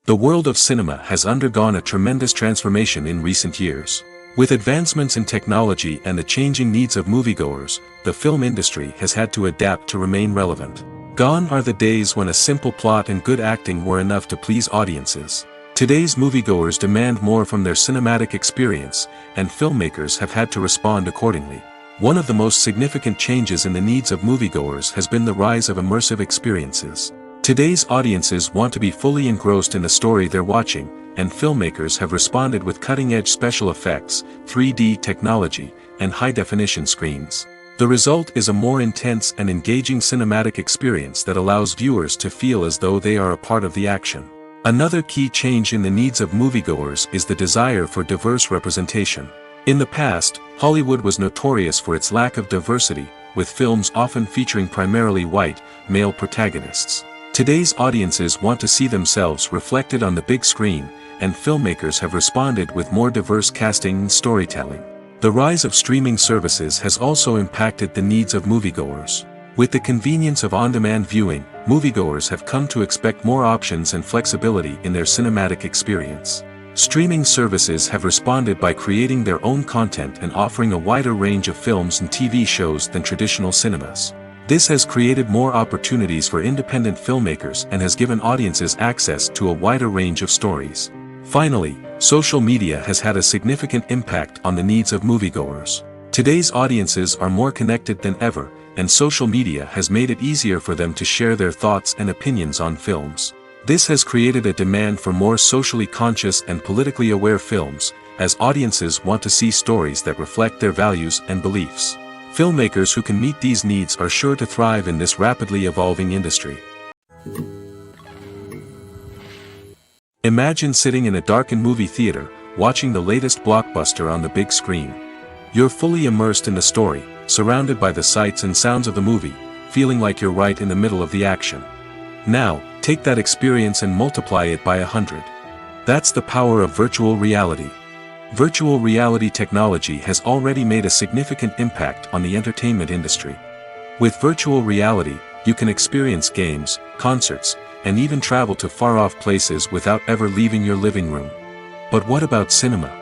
The world of cinema has undergone a tremendous transformation in recent years. With advancements in technology and the changing needs of moviegoers, the film industry has had to adapt to remain relevant. Gone are the days when a simple plot and good acting were enough to please audiences. Today's moviegoers demand more from their cinematic experience, and filmmakers have had to respond accordingly. One of the most significant changes in the needs of moviegoers has been the rise of immersive experiences. Today's audiences want to be fully engrossed in the story they're watching, and filmmakers have responded with cutting-edge special effects, 3D technology, and high-definition screens. The result is a more intense and engaging cinematic experience that allows viewers to feel as though they are a part of the action. Another key change in the needs of moviegoers is the desire for diverse representation. In the past, Hollywood was notorious for its lack of diversity, with films often featuring primarily white, male protagonists. Today's audiences want to see themselves reflected on the big screen, and filmmakers have responded with more diverse casting and storytelling. The rise of streaming services has also impacted the needs of moviegoers. With the convenience of on-demand viewing, moviegoers have come to expect more options and flexibility in their cinematic experience. Streaming services have responded by creating their own content and offering a wider range of films and TV shows than traditional cinemas. This has created more opportunities for independent filmmakers and has given audiences access to a wider range of stories. Finally, social media has had a significant impact on the needs of moviegoers. Today's audiences are more connected than ever, and social media has made it easier for them to share their thoughts and opinions on films. This has created a demand for more socially conscious and politically aware films, as audiences want to see stories that reflect their values and beliefs. Filmmakers who can meet these needs are sure to thrive in this rapidly evolving industry. Imagine sitting in a darkened movie theater, watching the latest blockbuster on the big screen. You're fully immersed in the story, surrounded by the sights and sounds of the movie, feeling like you're right in the middle of the action. Now, take that experience and multiply it by 100. That's the power of virtual reality. Virtual reality technology has already made a significant impact on the entertainment industry. With virtual reality, you can experience games, concerts, and even travel to far-off places without ever leaving your living room. But what about cinema?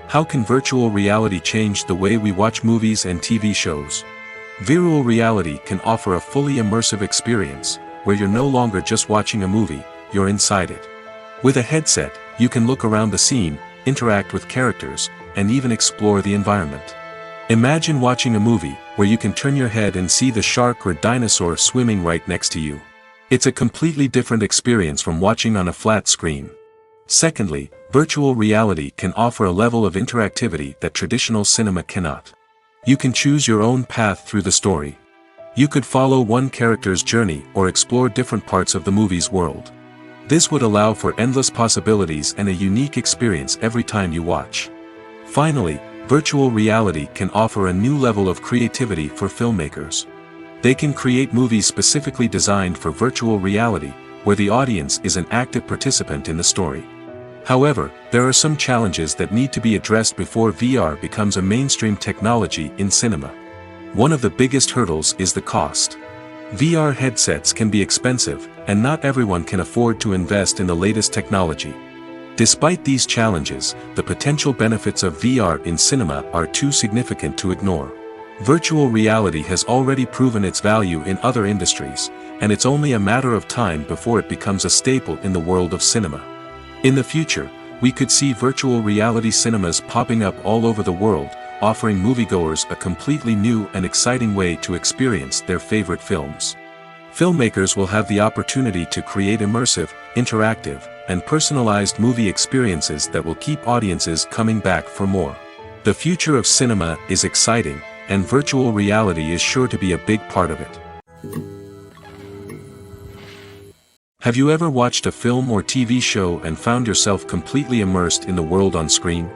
How can virtual reality change the way we watch movies and TV shows? Virtual reality can offer a fully immersive experience, where you're no longer just watching a movie, you're inside it. With a headset, you can look around the scene, interact with characters, and even explore the environment. Imagine watching a movie, where you can turn your head and see the shark or dinosaur swimming right next to you. It's a completely different experience from watching on a flat screen. Secondly, virtual reality can offer a level of interactivity that traditional cinema cannot. You can choose your own path through the story. You could follow one character's journey or explore different parts of the movie's world. This would allow for endless possibilities and a unique experience every time you watch. Finally, virtual reality can offer a new level of creativity for filmmakers. They can create movies specifically designed for virtual reality, where the audience is an active participant in the story. However, there are some challenges that need to be addressed before VR becomes a mainstream technology in cinema. One of the biggest hurdles is the cost. VR headsets can be expensive, and not everyone can afford to invest in the latest technology. Despite these challenges, the potential benefits of VR in cinema are too significant to ignore. Virtual reality has already proven its value in other industries, and it's only a matter of time before it becomes a staple in the world of cinema. In the future, we could see virtual reality cinemas popping up all over the world, offering moviegoers a completely new and exciting way to experience their favorite films. Filmmakers will have the opportunity to create immersive, interactive, and personalized movie experiences that will keep audiences coming back for more. The future of cinema is exciting, and virtual reality is sure to be a big part of it. Have you ever watched a film or TV show and found yourself completely immersed in the world on screen?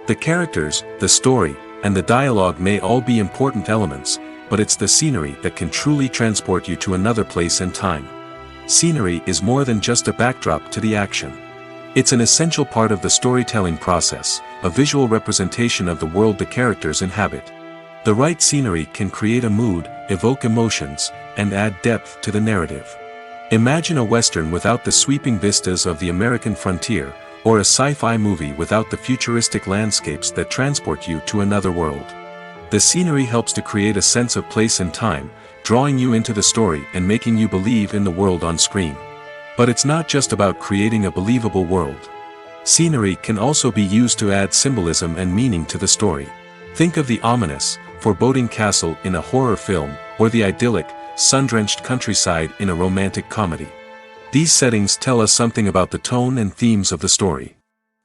The characters, the story, and the dialogue may all be important elements, but it's the scenery that can truly transport you to another place and time. Scenery is more than just a backdrop to the action. It's an essential part of the storytelling process, a visual representation of the world the characters inhabit. The right scenery can create a mood, evoke emotions, and add depth to the narrative. Imagine a Western without the sweeping vistas of the American frontier, or a sci-fi movie without the futuristic landscapes that transport you to another world. The scenery helps to create a sense of place and time, drawing you into the story and making you believe in the world on screen. But it's not just about creating a believable world. Scenery can also be used to add symbolism and meaning to the story. Think of the ominous, foreboding castle in a horror film, or the idyllic, sun-drenched countryside in a romantic comedy. These settings tell us something about the tone and themes of the story.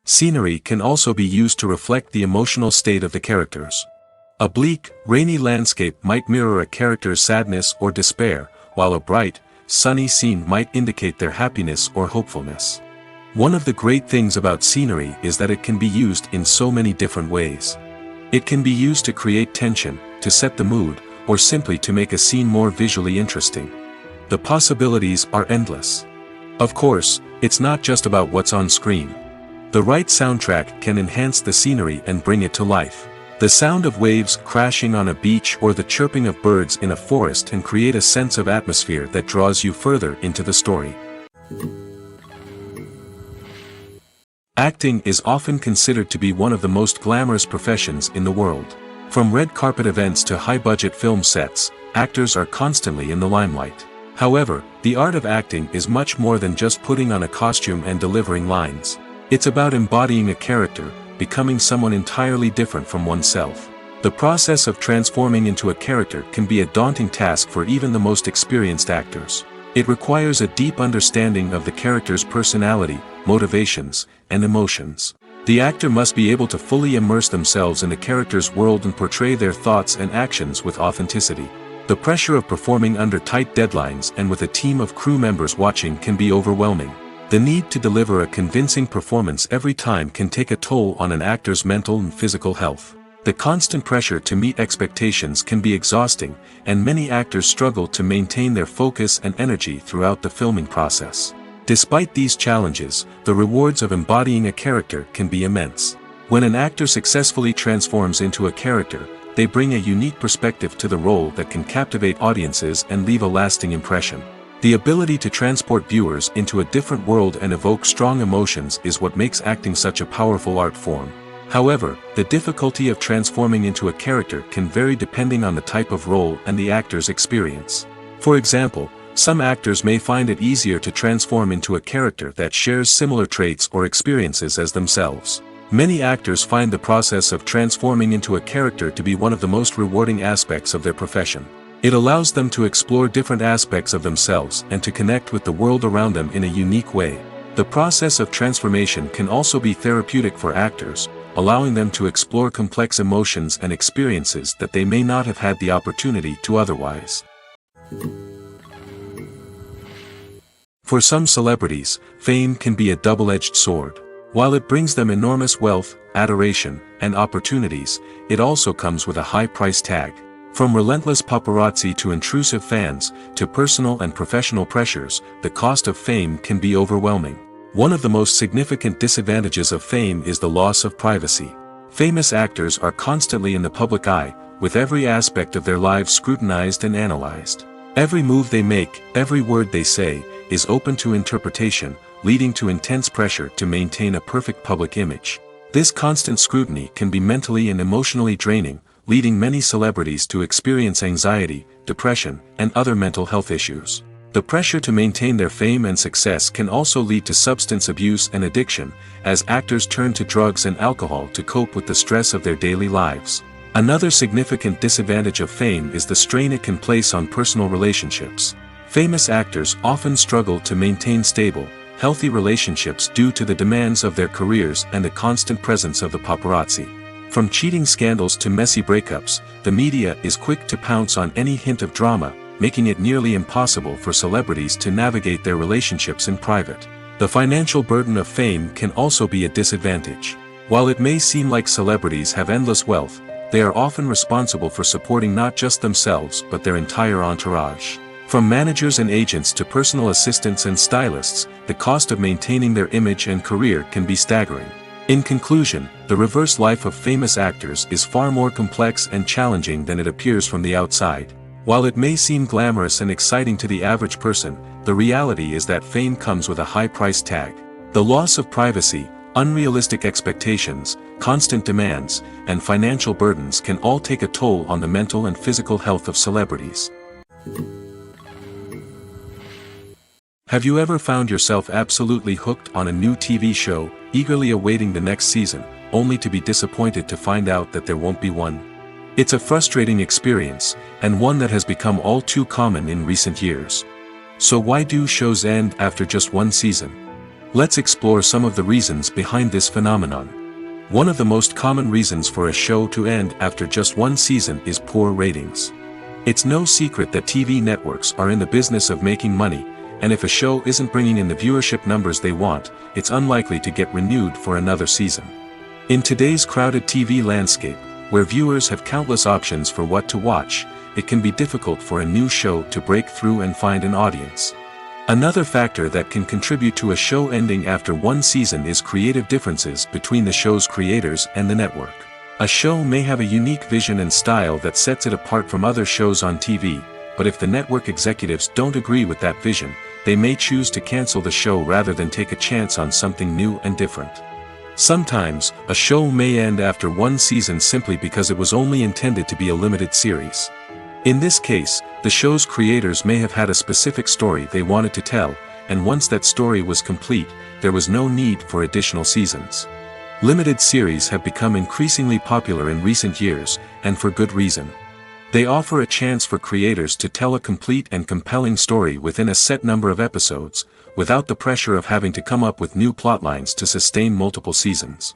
Scenery can also be used to reflect the emotional state of the characters. A bleak, rainy landscape might mirror a character's sadness or despair, while a bright, sunny scene might indicate their happiness or hopefulness. One of the great things about scenery is that it can be used in so many different ways. It can be used to create tension, to set the mood, or simply to make a scene more visually interesting. The possibilities are endless. Of course, it's not just about what's on screen. The right soundtrack can enhance the scenery and bring it to life. The sound of waves crashing on a beach or the chirping of birds in a forest can create a sense of atmosphere that draws you further into the story. Acting is often considered to be one of the most glamorous professions in the world. From red carpet events to high-budget film sets, actors are constantly in the limelight. However, the art of acting is much more than just putting on a costume and delivering lines. It's about embodying a character, becoming someone entirely different from oneself. The process of transforming into a character can be a daunting task for even the most experienced actors. It requires a deep understanding of the character's personality, motivations, and emotions. The actor must be able to fully immerse themselves in the character's world and portray their thoughts and actions with authenticity. The pressure of performing under tight deadlines and with a team of crew members watching can be overwhelming. The need to deliver a convincing performance every time can take a toll on an actor's mental and physical health. The constant pressure to meet expectations can be exhausting, and many actors struggle to maintain their focus and energy throughout the filming process. Despite these challenges, the rewards of embodying a character can be immense. When an actor successfully transforms into a character, they bring a unique perspective to the role that can captivate audiences and leave a lasting impression. The ability to transport viewers into a different world and evoke strong emotions is what makes acting such a powerful art form. However, the difficulty of transforming into a character can vary depending on the type of role and the actor's experience. For example, some actors may find it easier to transform into a character that shares similar traits or experiences as themselves. Many actors find the process of transforming into a character to be one of the most rewarding aspects of their profession. It allows them to explore different aspects of themselves and to connect with the world around them in a unique way. The process of transformation can also be therapeutic for actors, allowing them to explore complex emotions and experiences that they may not have had the opportunity to otherwise. For some celebrities, fame can be a double-edged sword. While it brings them enormous wealth, adoration, and opportunities, it also comes with a high price tag. From relentless paparazzi to intrusive fans, to personal and professional pressures, the cost of fame can be overwhelming. One of the most significant disadvantages of fame is the loss of privacy. Famous actors are constantly in the public eye, with every aspect of their lives scrutinized and analyzed. Every move they make, every word they say, is open to interpretation, leading to intense pressure to maintain a perfect public image. This constant scrutiny can be mentally and emotionally draining, leading many celebrities to experience anxiety, depression, and other mental health issues. The pressure to maintain their fame and success can also lead to substance abuse and addiction, as actors turn to drugs and alcohol to cope with the stress of their daily lives. Another significant disadvantage of fame is the strain it can place on personal relationships. Famous actors often struggle to maintain stable, healthy relationships due to the demands of their careers and the constant presence of the paparazzi. From cheating scandals to messy breakups, the media is quick to pounce on any hint of drama, making it nearly impossible for celebrities to navigate their relationships in private. The financial burden of fame can also be a disadvantage. While it may seem like celebrities have endless wealth, they are often responsible for supporting not just themselves but their entire entourage. From managers and agents to personal assistants and stylists, the cost of maintaining their image and career can be staggering. In conclusion, the reverse life of famous actors is far more complex and challenging than it appears from the outside. While it may seem glamorous and exciting to the average person, the reality is that fame comes with a high price tag. The loss of privacy, unrealistic expectations, constant demands, and financial burdens can all take a toll on the mental and physical health of celebrities. Have you ever found yourself absolutely hooked on a new TV show, eagerly awaiting the next season, only to be disappointed to find out that there won't be one? It's a frustrating experience, and one that has become all too common in recent years. So why do shows end after just one season? Let's explore some of the reasons behind this phenomenon. One of the most common reasons for a show to end after just one season is poor ratings. It's no secret that TV networks are in the business of making money, and if a show isn't bringing in the viewership numbers they want, it's unlikely to get renewed for another season. In today's crowded TV landscape, where viewers have countless options for what to watch, it can be difficult for a new show to break through and find an audience. Another factor that can contribute to a show ending after one season is creative differences between the show's creators and the network. A show may have a unique vision and style that sets it apart from other shows on TV, but if the network executives don't agree with that vision, they may choose to cancel the show rather than take a chance on something new and different. Sometimes, a show may end after one season simply because it was only intended to be a limited series. In this case, the show's creators may have had a specific story they wanted to tell, and once that story was complete, there was no need for additional seasons. Limited series have become increasingly popular in recent years, and for good reason. They offer a chance for creators to tell a complete and compelling story within a set number of episodes, without the pressure of having to come up with new plotlines to sustain multiple seasons.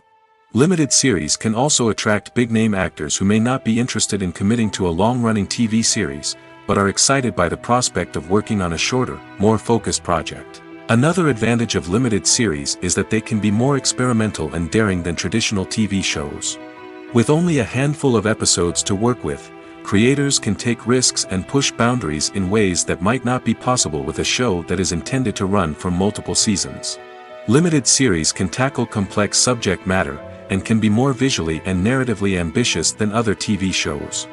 Limited series can also attract big-name actors who may not be interested in committing to a long-running TV series, but are excited by the prospect of working on a shorter, more focused project. Another advantage of limited series is that they can be more experimental and daring than traditional TV shows. With only a handful of episodes to work with, creators can take risks and push boundaries in ways that might not be possible with a show that is intended to run for multiple seasons. Limited series can tackle complex subject matter, and can be more visually and narratively ambitious than other TV shows.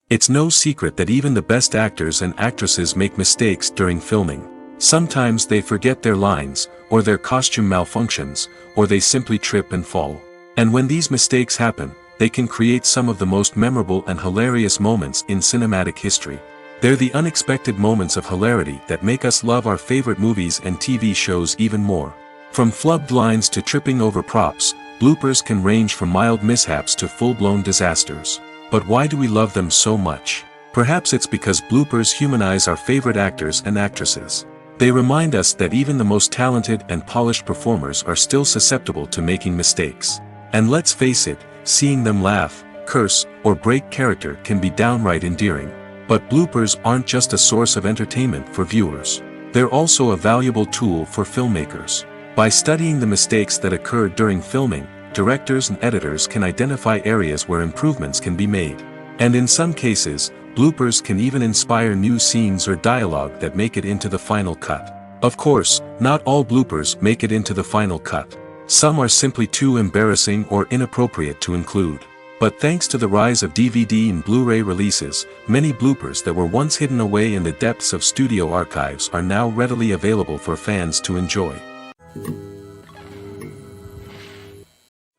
It's no secret that even the best actors and actresses make mistakes during filming. Sometimes they forget their lines, or their costume malfunctions, or they simply trip and fall. And when these mistakes happen, they can create some of the most memorable and hilarious moments in cinematic history. They're the unexpected moments of hilarity that make us love our favorite movies and TV shows even more. From flubbed lines to tripping over props, bloopers can range from mild mishaps to full-blown disasters. But why do we love them so much? Perhaps it's because bloopers humanize our favorite actors and actresses. They remind us that even the most talented and polished performers are still susceptible to making mistakes. And let's face it, seeing them laugh, curse, or break character can be downright endearing. But bloopers aren't just a source of entertainment for viewers. They're also a valuable tool for filmmakers. By studying the mistakes that occurred during filming, directors and editors can identify areas where improvements can be made. And in some cases, bloopers can even inspire new scenes or dialogue that make it into the final cut. Of course, not all bloopers make it into the final cut. Some are simply too embarrassing or inappropriate to include. But thanks to the rise of DVD and Blu-ray releases, many bloopers that were once hidden away in the depths of studio archives are now readily available for fans to enjoy.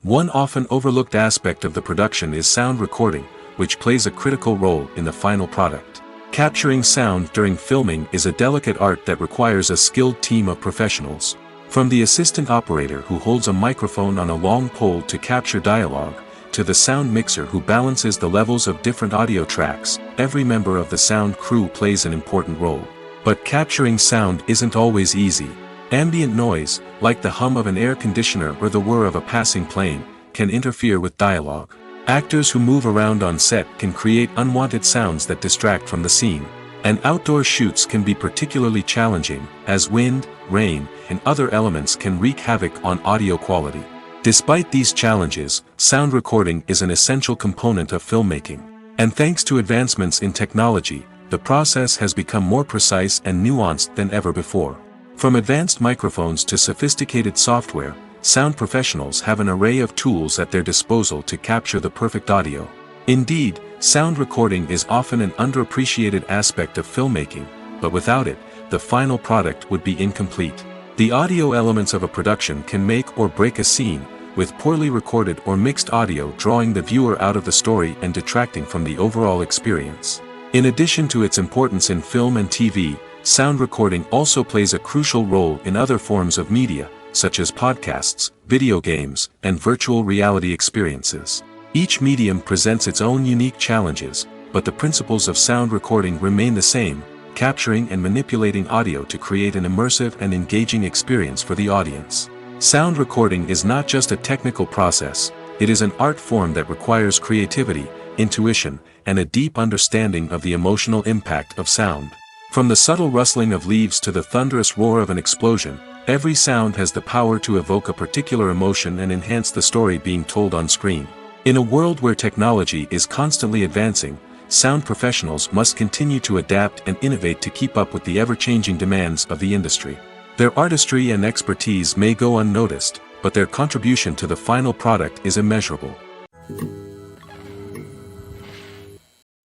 One often overlooked aspect of the production is sound recording, which plays a critical role in the final product. Capturing sound during filming is a delicate art that requires a skilled team of professionals. From the assistant operator who holds a microphone on a long pole to capture dialogue, to the sound mixer who balances the levels of different audio tracks, every member of the sound crew plays an important role. But capturing sound isn't always easy. Ambient noise, like the hum of an air conditioner or the whir of a passing plane, can interfere with dialogue. Actors who move around on set can create unwanted sounds that distract from the scene. And outdoor shoots can be particularly challenging, as wind, rain, and other elements can wreak havoc on audio quality. Despite these challenges, sound recording is an essential component of filmmaking. And thanks to advancements in technology, the process has become more precise and nuanced than ever before. From advanced microphones to sophisticated software, sound professionals have an array of tools at their disposal to capture the perfect audio. Indeed, sound recording is often an underappreciated aspect of filmmaking, but without it, the final product would be incomplete. The audio elements of a production can make or break a scene, with poorly recorded or mixed audio drawing the viewer out of the story and detracting from the overall experience. In addition to its importance in film and TV, sound recording also plays a crucial role in other forms of media, such as podcasts, video games, and virtual reality experiences. Each medium presents its own unique challenges, but the principles of sound recording remain the same, capturing and manipulating audio to create an immersive and engaging experience for the audience. Sound recording is not just a technical process, it is an art form that requires creativity, intuition, and a deep understanding of the emotional impact of sound. From the subtle rustling of leaves to the thunderous roar of an explosion, every sound has the power to evoke a particular emotion and enhance the story being told on screen. In a world where technology is constantly advancing, sound professionals must continue to adapt and innovate to keep up with the ever-changing demands of the industry. Their artistry and expertise may go unnoticed, but their contribution to the final product is immeasurable.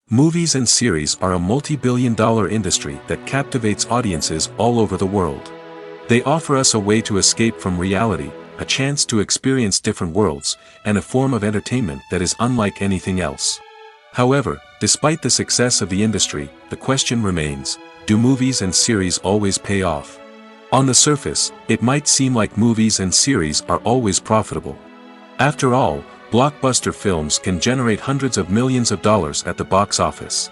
Movies and series are a multi-billion-dollar industry that captivates audiences all over the world. They offer us a way to escape from reality, a chance to experience different worlds, and a form of entertainment that is unlike anything else. However, despite the success of the industry, the question remains, do movies and series always pay off? On the surface, it might seem like movies and series are always profitable. After all, blockbuster films can generate hundreds of millions of dollars at the box office.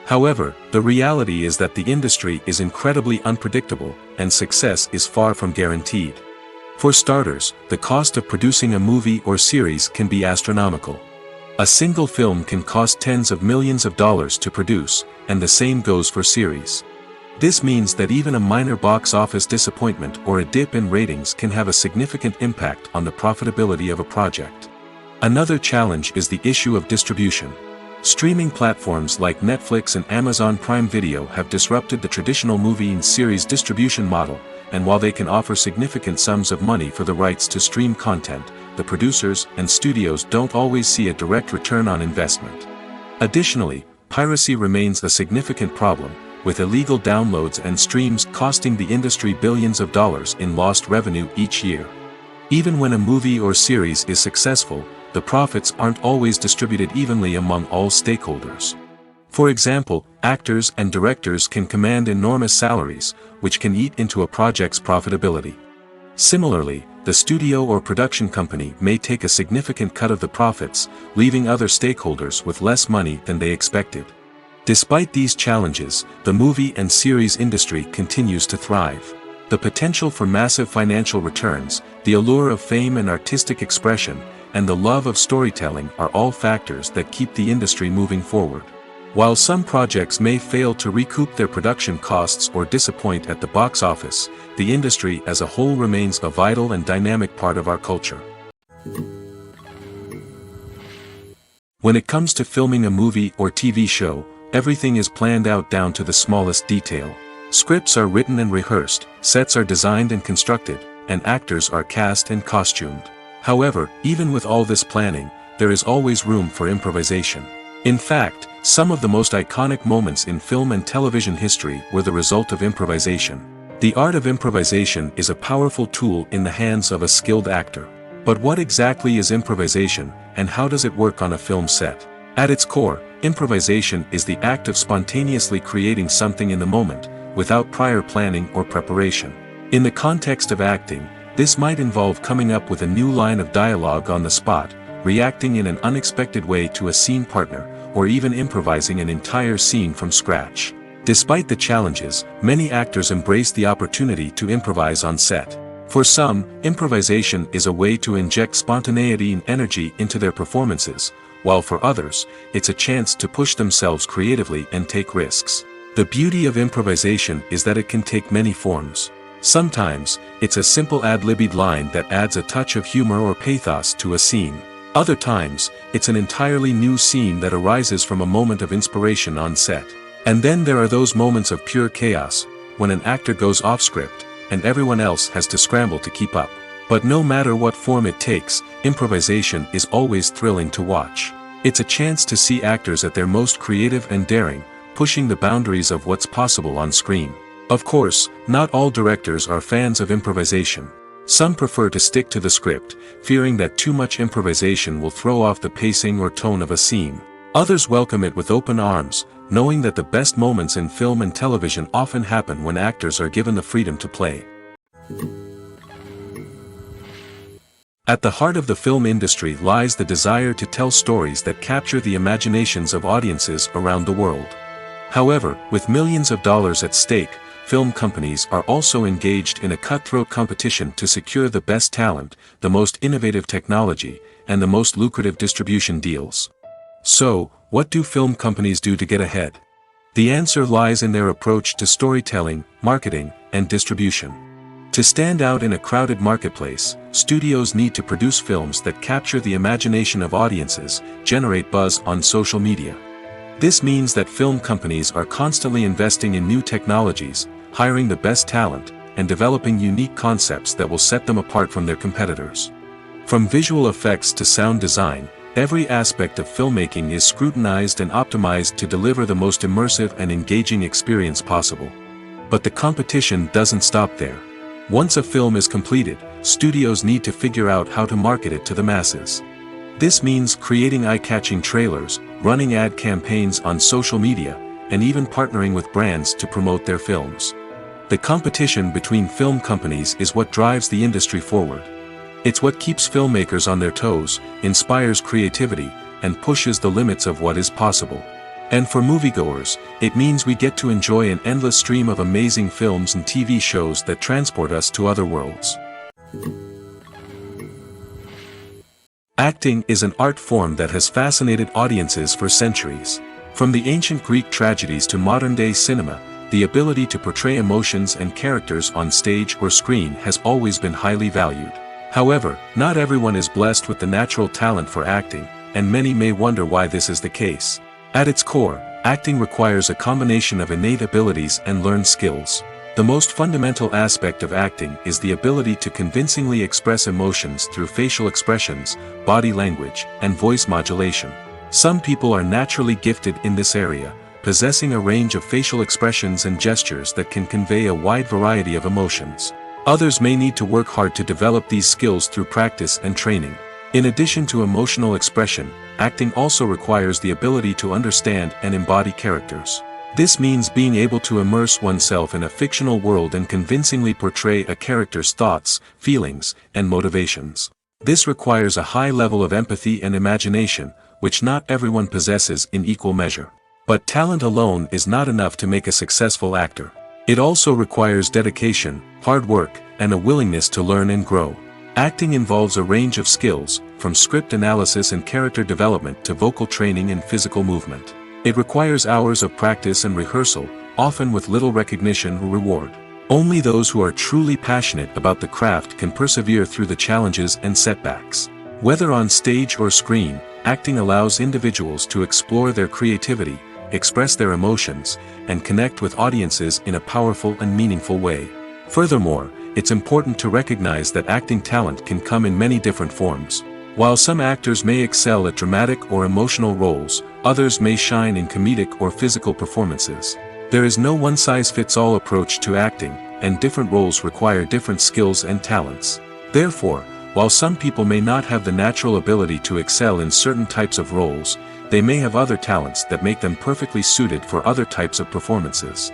However, the reality is that the industry is incredibly unpredictable, and success is far from guaranteed. For starters, the cost of producing a movie or series can be astronomical. A single film can cost tens of millions of dollars to produce, and the same goes for series. This means that even a minor box office disappointment or a dip in ratings can have a significant impact on the profitability of a project. Another challenge is the issue of distribution. Streaming platforms like Netflix and Amazon Prime Video have disrupted the traditional movie and series distribution model, and while they can offer significant sums of money for the rights to stream content, the producers and studios don't always see a direct return on investment. Additionally, piracy remains a significant problem, with illegal downloads and streams costing the industry billions of dollars in lost revenue each year. Even when a movie or series is successful, the profits aren't always distributed evenly among all stakeholders. For example, actors and directors can command enormous salaries, which can eat into a project's profitability. Similarly, the studio or production company may take a significant cut of the profits, leaving other stakeholders with less money than they expected. Despite these challenges, the movie and series industry continues to thrive. The potential for massive financial returns, the allure of fame and artistic expression, and the love of storytelling are all factors that keep the industry moving forward. While some projects may fail to recoup their production costs or disappoint at the box office, the industry as a whole remains a vital and dynamic part of our culture. When it comes to filming a movie or TV show, everything is planned out down to the smallest detail. Scripts are written and rehearsed, sets are designed and constructed, and actors are cast and costumed. However, even with all this planning, there is always room for improvisation. In fact, some of the most iconic moments in film and television history were the result of improvisation. The art of improvisation is a powerful tool in the hands of a skilled actor. But what exactly is improvisation, and how does it work on a film set? At its core, improvisation is the act of spontaneously creating something in the moment, without prior planning or preparation. In the context of acting, this might involve coming up with a new line of dialogue on the spot, reacting in an unexpected way to a scene partner, or even improvising an entire scene from scratch. Despite the challenges, many actors embrace the opportunity to improvise on set. For some, improvisation is a way to inject spontaneity and energy into their performances, while for others, it's a chance to push themselves creatively and take risks. The beauty of improvisation is that it can take many forms. Sometimes, it's a simple ad-libbed line that adds a touch of humor or pathos to a scene. Other times, it's an entirely new scene that arises from a moment of inspiration on set. And then there are those moments of pure chaos, when an actor goes off script, and everyone else has to scramble to keep up. But no matter what form it takes, improvisation is always thrilling to watch. It's a chance to see actors at their most creative and daring, pushing the boundaries of what's possible on screen. Of course, not all directors are fans of improvisation. Some prefer to stick to the script, fearing that too much improvisation will throw off the pacing or tone of a scene. Others welcome it with open arms, knowing that the best moments in film and television often happen when actors are given the freedom to play. At the heart of the film industry lies the desire to tell stories that capture the imaginations of audiences around the world. However, with millions of dollars at stake, film companies are also engaged in a cutthroat competition to secure the best talent, the most innovative technology, and the most lucrative distribution deals. So, what do film companies do to get ahead? The answer lies in their approach to storytelling, marketing, and distribution. To stand out in a crowded marketplace, studios need to produce films that capture the imagination of audiences, generate buzz on social media. This means that film companies are constantly investing in new technologies, hiring the best talent, and developing unique concepts that will set them apart from their competitors. From visual effects to sound design, every aspect of filmmaking is scrutinized and optimized to deliver the most immersive and engaging experience possible. But the competition doesn't stop there. Once a film is completed, studios need to figure out how to market it to the masses. This means creating eye-catching trailers, running ad campaigns on social media, and even partnering with brands to promote their films. The competition between film companies is what drives the industry forward. It's what keeps filmmakers on their toes, inspires creativity, and pushes the limits of what is possible. And for moviegoers, it means we get to enjoy an endless stream of amazing films and TV shows that transport us to other worlds. Acting is an art form that has fascinated audiences for centuries. From the ancient Greek tragedies to modern-day cinema, the ability to portray emotions and characters on stage or screen has always been highly valued. However, not everyone is blessed with the natural talent for acting, and many may wonder why this is the case. At its core, acting requires a combination of innate abilities and learned skills. The most fundamental aspect of acting is the ability to convincingly express emotions through facial expressions, body language, and voice modulation. Some people are naturally gifted in this area, possessing a range of facial expressions and gestures that can convey a wide variety of emotions. Others may need to work hard to develop these skills through practice and training. In addition to emotional expression, acting also requires the ability to understand and embody characters. This means being able to immerse oneself in a fictional world and convincingly portray a character's thoughts, feelings, and motivations. This requires a high level of empathy and imagination, which not everyone possesses in equal measure. But talent alone is not enough to make a successful actor. It also requires dedication, hard work, and a willingness to learn and grow. Acting involves a range of skills, from script analysis and character development to vocal training and physical movement. It requires hours of practice and rehearsal, often with little recognition or reward. Only those who are truly passionate about the craft can persevere through the challenges and setbacks. Whether on stage or screen, acting allows individuals to explore their creativity, express their emotions, and connect with audiences in a powerful and meaningful way. Furthermore, it's important to recognize that acting talent can come in many different forms. While some actors may excel at dramatic or emotional roles, others may shine in comedic or physical performances. There is no one-size-fits-all approach to acting, and different roles require different skills and talents. Therefore, while some people may not have the natural ability to excel in certain types of roles, they may have other talents that make them perfectly suited for other types of performances.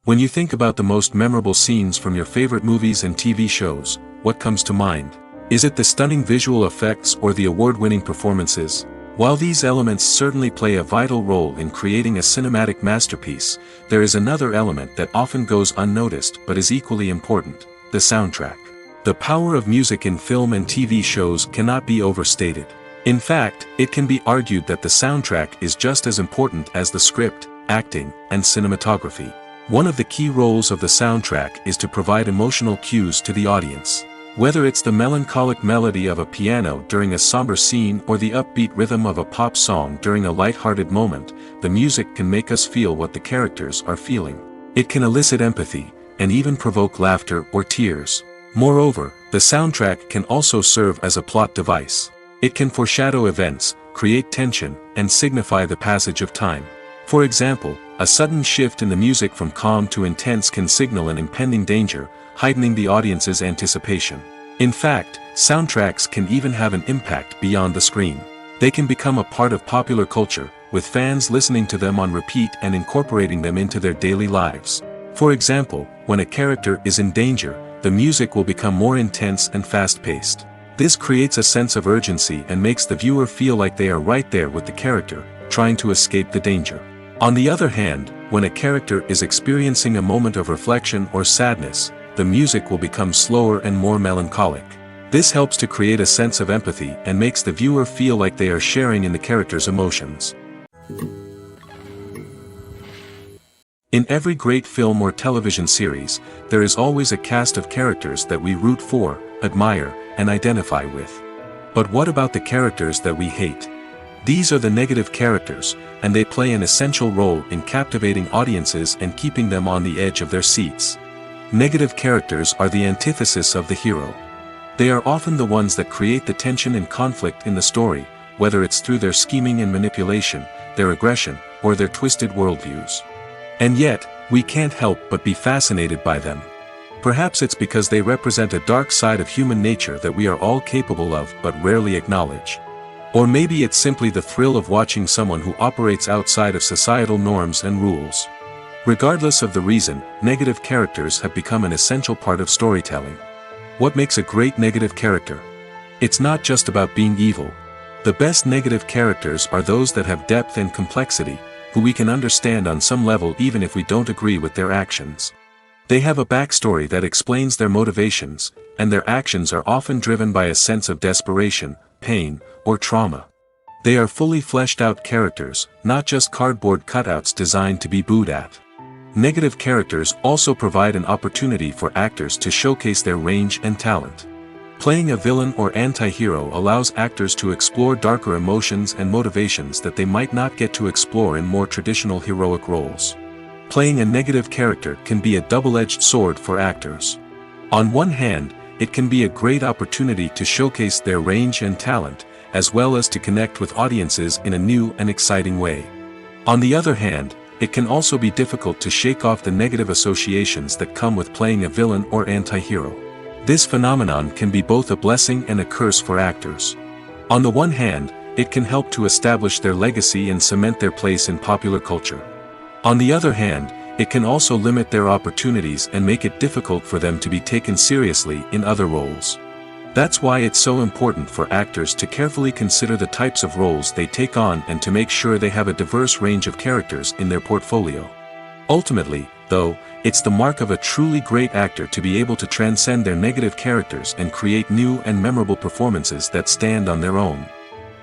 When you think about the most memorable scenes from your favorite movies and TV shows, what comes to mind? Is it the stunning visual effects or the award-winning performances? While these elements certainly play a vital role in creating a cinematic masterpiece, there is another element that often goes unnoticed but is equally important: the soundtrack. The power of music in film and TV shows cannot be overstated. In fact, it can be argued that the soundtrack is just as important as the script, acting, and cinematography. One of the key roles of the soundtrack is to provide emotional cues to the audience. Whether it's the melancholic melody of a piano during a somber scene or the upbeat rhythm of a pop song during a light-hearted moment, the music can make us feel what the characters are feeling. It can elicit empathy, and even provoke laughter or tears. Moreover, the soundtrack can also serve as a plot device. It can foreshadow events, create tension, and signify the passage of time. For example, a sudden shift in the music from calm to intense can signal an impending danger, heightening the audience's anticipation. In fact, soundtracks can even have an impact beyond the screen. They can become a part of popular culture, with fans listening to them on repeat and incorporating them into their daily lives. For example, when a character is in danger, the music will become more intense and fast-paced. This creates a sense of urgency and makes the viewer feel like they are right there with the character, trying to escape the danger. On the other hand, when a character is experiencing a moment of reflection or sadness, the music will become slower and more melancholic. This helps to create a sense of empathy and makes the viewer feel like they are sharing in the character's emotions. In every great film or television series, there is always a cast of characters that we root for, admire, and identify with. But what about the characters that we hate? These are the negative characters, and they play an essential role in captivating audiences and keeping them on the edge of their seats. Negative characters are the antithesis of the hero. They are often the ones that create the tension and conflict in the story, whether it's through their scheming and manipulation, their aggression, or their twisted worldviews. And yet, we can't help but be fascinated by them. Perhaps it's because they represent a dark side of human nature that we are all capable of but rarely acknowledge. Or maybe it's simply the thrill of watching someone who operates outside of societal norms and rules. Regardless of the reason, negative characters have become an essential part of storytelling. What makes a great negative character? It's not just about being evil. The best negative characters are those that have depth and complexity, who we can understand on some level even if we don't agree with their actions. They have a backstory that explains their motivations, and their actions are often driven by a sense of desperation, pain, or trauma. They are fully fleshed out characters, not just cardboard cutouts designed to be booed at. Negative characters also provide an opportunity for actors to showcase their range and talent. Playing a villain or anti-hero allows actors to explore darker emotions and motivations that they might not get to explore in more traditional heroic roles. playing a negative character can be a double-edged sword for actors. On one hand, it can be a great opportunity to showcase their range and talent, as well as to connect with audiences in a new and exciting way. On the other hand, it can also be difficult to shake off the negative associations that come with playing a villain or anti-hero. This phenomenon can be both a blessing and a curse for actors. On the one hand, it can help to establish their legacy and cement their place in popular culture. On the other hand, it can also limit their opportunities and make it difficult for them to be taken seriously in other roles. That's why it's so important for actors to carefully consider the types of roles they take on and to make sure they have a diverse range of characters in their portfolio. Ultimately, though, it's the mark of a truly great actor to be able to transcend their negative characters and create new and memorable performances that stand on their own.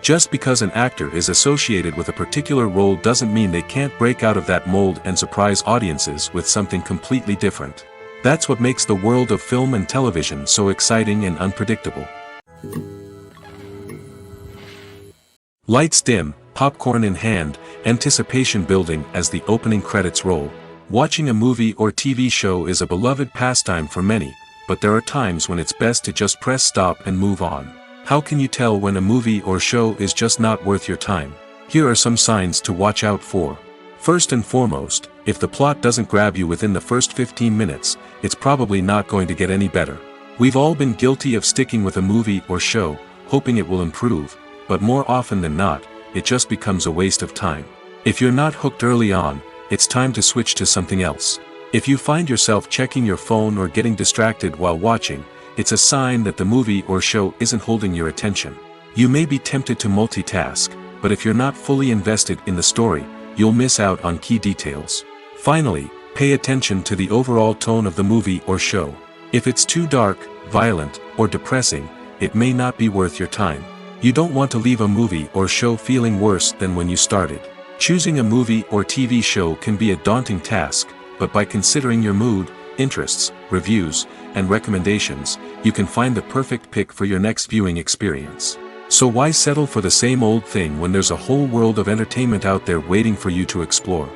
Just because an actor is associated with a particular role doesn't mean they can't break out of that mold and surprise audiences with something completely different. That's what makes the world of film and television so exciting and unpredictable. Lights dim, popcorn in hand, anticipation building as the opening credits roll. Watching a movie or TV show is a beloved pastime for many, but there are times when it's best to just press stop and move on. How can you tell when a movie or show is just not worth your time? Here are some signs to watch out for. First and foremost, if the plot doesn't grab you within the first 15 minutes, it's probably not going to get any better. We've all been guilty of sticking with a movie or show, hoping it will improve, but more often than not, it just becomes a waste of time. If you're not hooked early on, it's time to switch to something else. If you find yourself checking your phone or getting distracted while watching, it's a sign that the movie or show isn't holding your attention. You may be tempted to multitask, but if you're not fully invested in the story, you'll miss out on key details. Finally, pay attention to the overall tone of the movie or show. If it's too dark, violent, or depressing, it may not be worth your time. You don't want to leave a movie or show feeling worse than when you started. Choosing a movie or TV show can be a daunting task, but by considering your mood, interests, reviews, and recommendations, you can find the perfect pick for your next viewing experience. So why settle for the same old thing when there's a whole world of entertainment out there waiting for you to explore?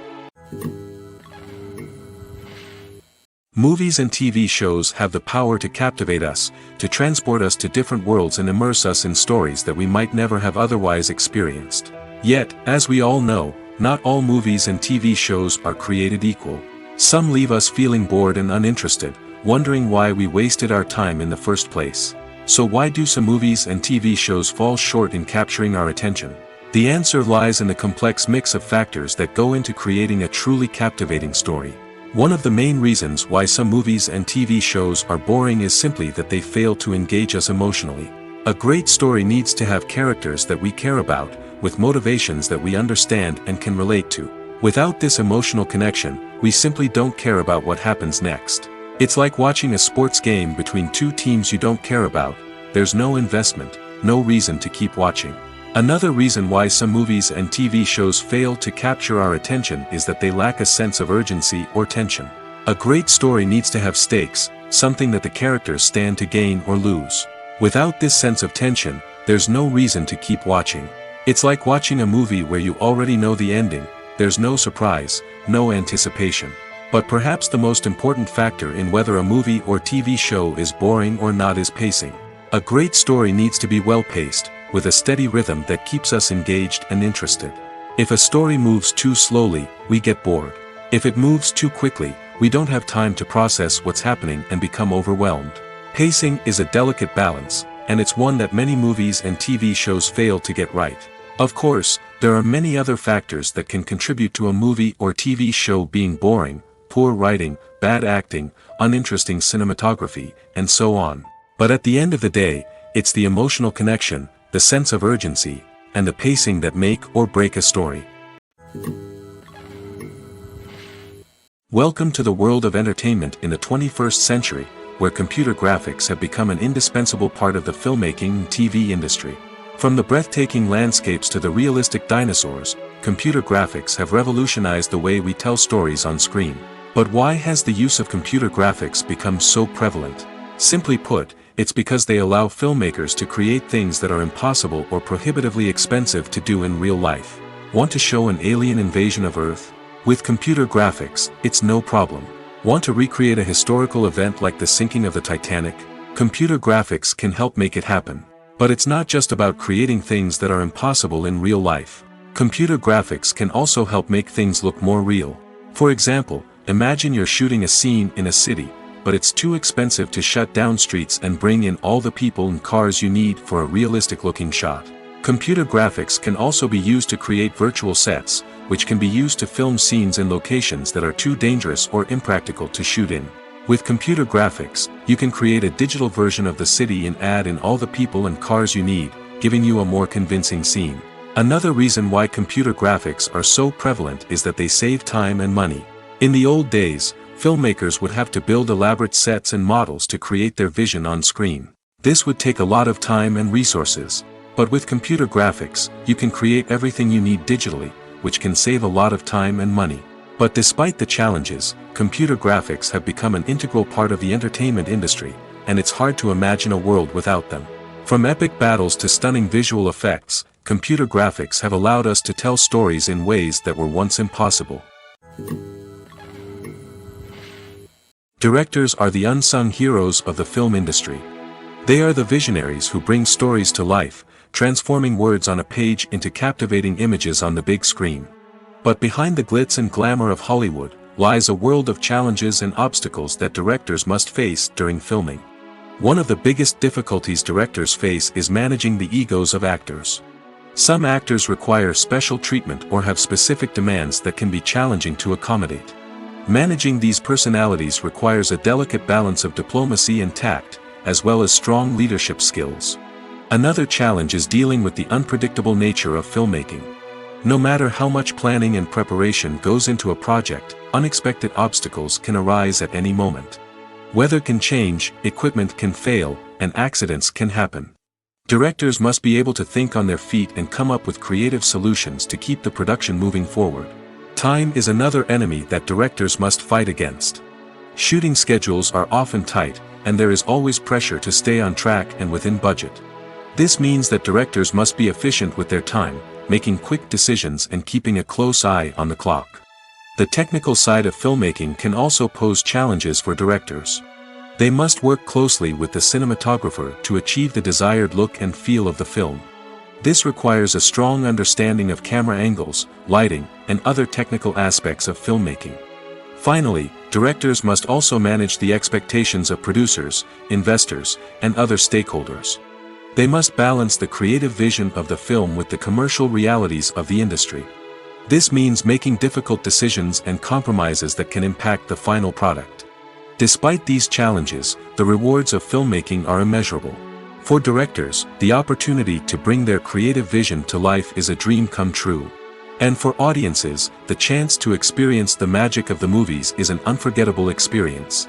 Movies and TV shows have the power to captivate us, to transport us to different worlds and immerse us in stories that we might never have otherwise experienced. Yet, as we all know, not all movies and TV shows are created equal. Some leave us feeling bored and uninterested, wondering why we wasted our time in the first place. So why do some movies and TV shows fall short in capturing our attention? The answer lies in the complex mix of factors that go into creating a truly captivating story. One of the main reasons why some movies and TV shows are boring is simply that they fail to engage us emotionally. A great story needs to have characters that we care about, with motivations that we understand and can relate to. Without this emotional connection, we simply don't care about what happens next. It's like watching a sports game between two teams you don't care about. There's no investment, no reason to keep watching. Another reason why some movies and TV shows fail to capture our attention is that they lack a sense of urgency or tension. A great story needs to have stakes, something that the characters stand to gain or lose. Without this sense of tension, there's no reason to keep watching. It's like watching a movie where you already know the ending. There's no surprise, no anticipation. But perhaps the most important factor in whether a movie or TV show is boring or not is pacing. A great story needs to be well-paced, with a steady rhythm that keeps us engaged and interested. If a story moves too slowly, we get bored. If it moves too quickly, we don't have time to process what's happening and become overwhelmed. Pacing is a delicate balance, and it's one that many movies and TV shows fail to get right. Of course, there are many other factors that can contribute to a movie or TV show being boring: poor writing, bad acting, uninteresting cinematography, and so on. But at the end of the day, it's the emotional connection, the sense of urgency, and the pacing that make or break a story. Welcome to the world of entertainment in the 21st century, where computer graphics have become an indispensable part of the filmmaking and TV industry. From the breathtaking landscapes to the realistic dinosaurs, computer graphics have revolutionized the way we tell stories on screen. But why has the use of computer graphics become so prevalent? Simply put, it's because they allow filmmakers to create things that are impossible or prohibitively expensive to do in real life. Want to show an alien invasion of Earth? With computer graphics, it's no problem. Want to recreate a historical event like the sinking of the Titanic? Computer graphics can help make it happen. But it's not just about creating things that are impossible in real life. Computer graphics can also help make things look more real. For example, imagine you're shooting a scene in a city, but it's too expensive to shut down streets and bring in all the people and cars you need for a realistic-looking shot. Computer graphics can also be used to create virtual sets, which can be used to film scenes in locations that are too dangerous or impractical to shoot in. With computer graphics, you can create a digital version of the city and add in all the people and cars you need, giving you a more convincing scene. Another reason why computer graphics are so prevalent is that they save time and money. In the old days, filmmakers would have to build elaborate sets and models to create their vision on screen. This would take a lot of time and resources. But with computer graphics, you can create everything you need digitally, which can save a lot of time and money. But despite the challenges, computer graphics have become an integral part of the entertainment industry, and it's hard to imagine a world without them. From epic battles to stunning visual effects, computer graphics have allowed us to tell stories in ways that were once impossible. Directors are the unsung heroes of the film industry. They are the visionaries who bring stories to life, transforming words on a page into captivating images on the big screen. But behind the glitz and glamour of Hollywood, lies a world of challenges and obstacles that directors must face during filming. One of the biggest difficulties directors face is managing the egos of actors. Some actors require special treatment or have specific demands that can be challenging to accommodate. Managing these personalities requires a delicate balance of diplomacy and tact, as well as strong leadership skills. Another challenge is dealing with the unpredictable nature of filmmaking. No matter how much planning and preparation goes into a project, unexpected obstacles can arise at any moment. Weather can change, equipment can fail, and accidents can happen. Directors must be able to think on their feet and come up with creative solutions to keep the production moving forward. Time is another enemy that directors must fight against. Shooting schedules are often tight, and there is always pressure to stay on track and within budget. This means that directors must be efficient with their time, making quick decisions and keeping a close eye on the clock. The technical side of filmmaking can also pose challenges for directors. They must work closely with the cinematographer to achieve the desired look and feel of the film. This requires a strong understanding of camera angles, lighting, and other technical aspects of filmmaking. Finally, directors must also manage the expectations of producers, investors, and other stakeholders. They must balance the creative vision of the film with the commercial realities of the industry. This means making difficult decisions and compromises that can impact the final product. Despite these challenges, the rewards of filmmaking are immeasurable. For directors, the opportunity to bring their creative vision to life is a dream come true. And for audiences, the chance to experience the magic of the movies is an unforgettable experience.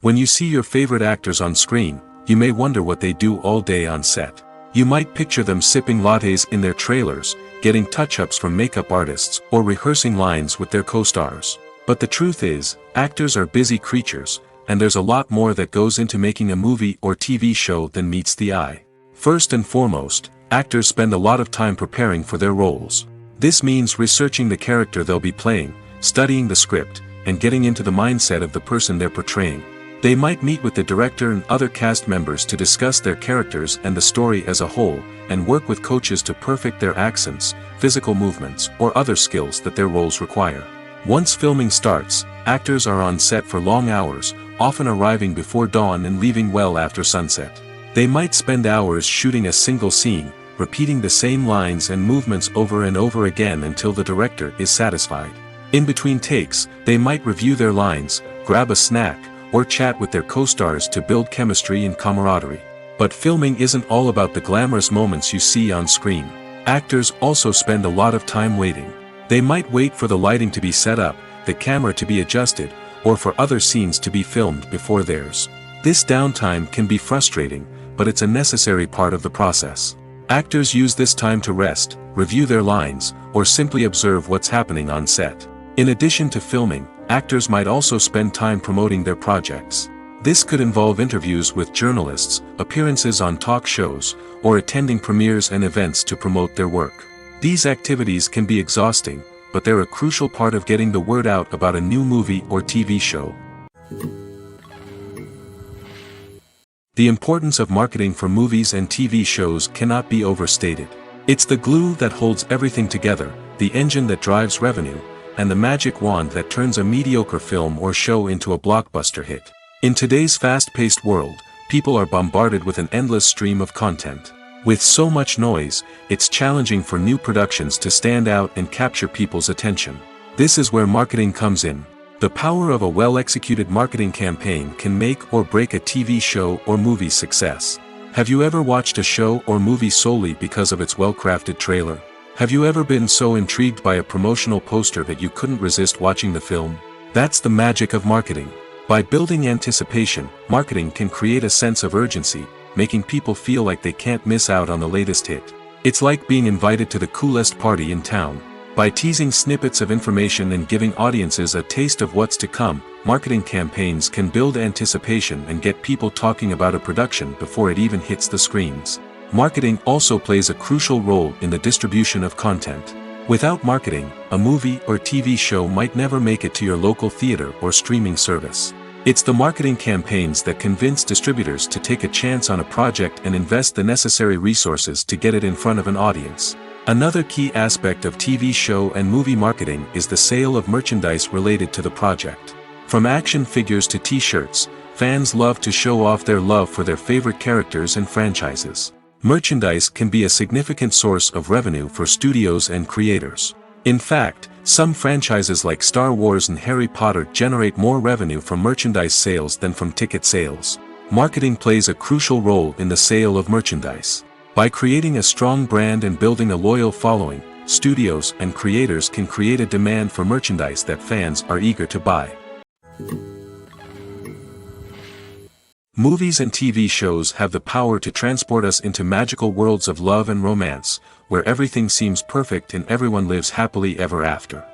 When you see your favorite actors on screen, you may wonder what they do all day on set. You might picture them sipping lattes in their trailers, getting touch-ups from makeup artists, or rehearsing lines with their co-stars. But the truth is, actors are busy creatures, and there's a lot more that goes into making a movie or TV show than meets the eye. First and foremost, actors spend a lot of time preparing for their roles. This means researching the character they'll be playing, studying the script, and getting into the mindset of the person they're portraying. They might meet with the director and other cast members to discuss their characters and the story as a whole, and work with coaches to perfect their accents, physical movements, or other skills that their roles require. Once filming starts, actors are on set for long hours, often arriving before dawn and leaving well after sunset. They might spend hours shooting a single scene, repeating the same lines and movements over and over again until the director is satisfied. In between takes, they might review their lines, grab a snack, or chat with their co-stars to build chemistry and camaraderie. But filming isn't all about the glamorous moments you see on screen. Actors also spend a lot of time waiting. They might wait for the lighting to be set up, the camera to be adjusted, or for other scenes to be filmed before theirs. This downtime can be frustrating, but it's a necessary part of the process. Actors use this time to rest, review their lines, or simply observe what's happening on set. In addition to filming, actors might also spend time promoting their projects. This could involve interviews with journalists, appearances on talk shows, or attending premieres and events to promote their work. These activities can be exhausting, but they're a crucial part of getting the word out about a new movie or TV show. The importance of marketing for movies and TV shows cannot be overstated. It's the glue that holds everything together, the engine that drives revenue, and the magic wand that turns a mediocre film or show into a blockbuster hit. In today's fast-paced world, people are bombarded with an endless stream of content. With so much noise, it's challenging for new productions to stand out and capture people's attention. This is where marketing comes in. The power of a well-executed marketing campaign can make or break a TV show or movie's success. Have you ever watched a show or movie solely because of its well-crafted trailer? Have you ever been so intrigued by a promotional poster that you couldn't resist watching the film? That's the magic of marketing. By building anticipation, marketing can create a sense of urgency, making people feel like they can't miss out on the latest hit. It's like being invited to the coolest party in town. By teasing snippets of information and giving audiences a taste of what's to come, marketing campaigns can build anticipation and get people talking about a production before it even hits the screens. Marketing also plays a crucial role in the distribution of content. Without marketing, a movie or TV show might never make it to your local theater or streaming service. It's the marketing campaigns that convince distributors to take a chance on a project and invest the necessary resources to get it in front of an audience. Another key aspect of TV show and movie marketing is the sale of merchandise related to the project. From action figures to t-shirts, fans love to show off their love for their favorite characters and franchises. Merchandise can be a significant source of revenue for studios and creators. In fact, some franchises like Star Wars and Harry Potter generate more revenue from merchandise sales than from ticket sales. Marketing plays a crucial role in the sale of merchandise. By creating a strong brand and building a loyal following, studios and creators can create a demand for merchandise that fans are eager to buy. Movies and TV shows have the power to transport us into magical worlds of love and romance, where everything seems perfect and everyone lives happily ever after.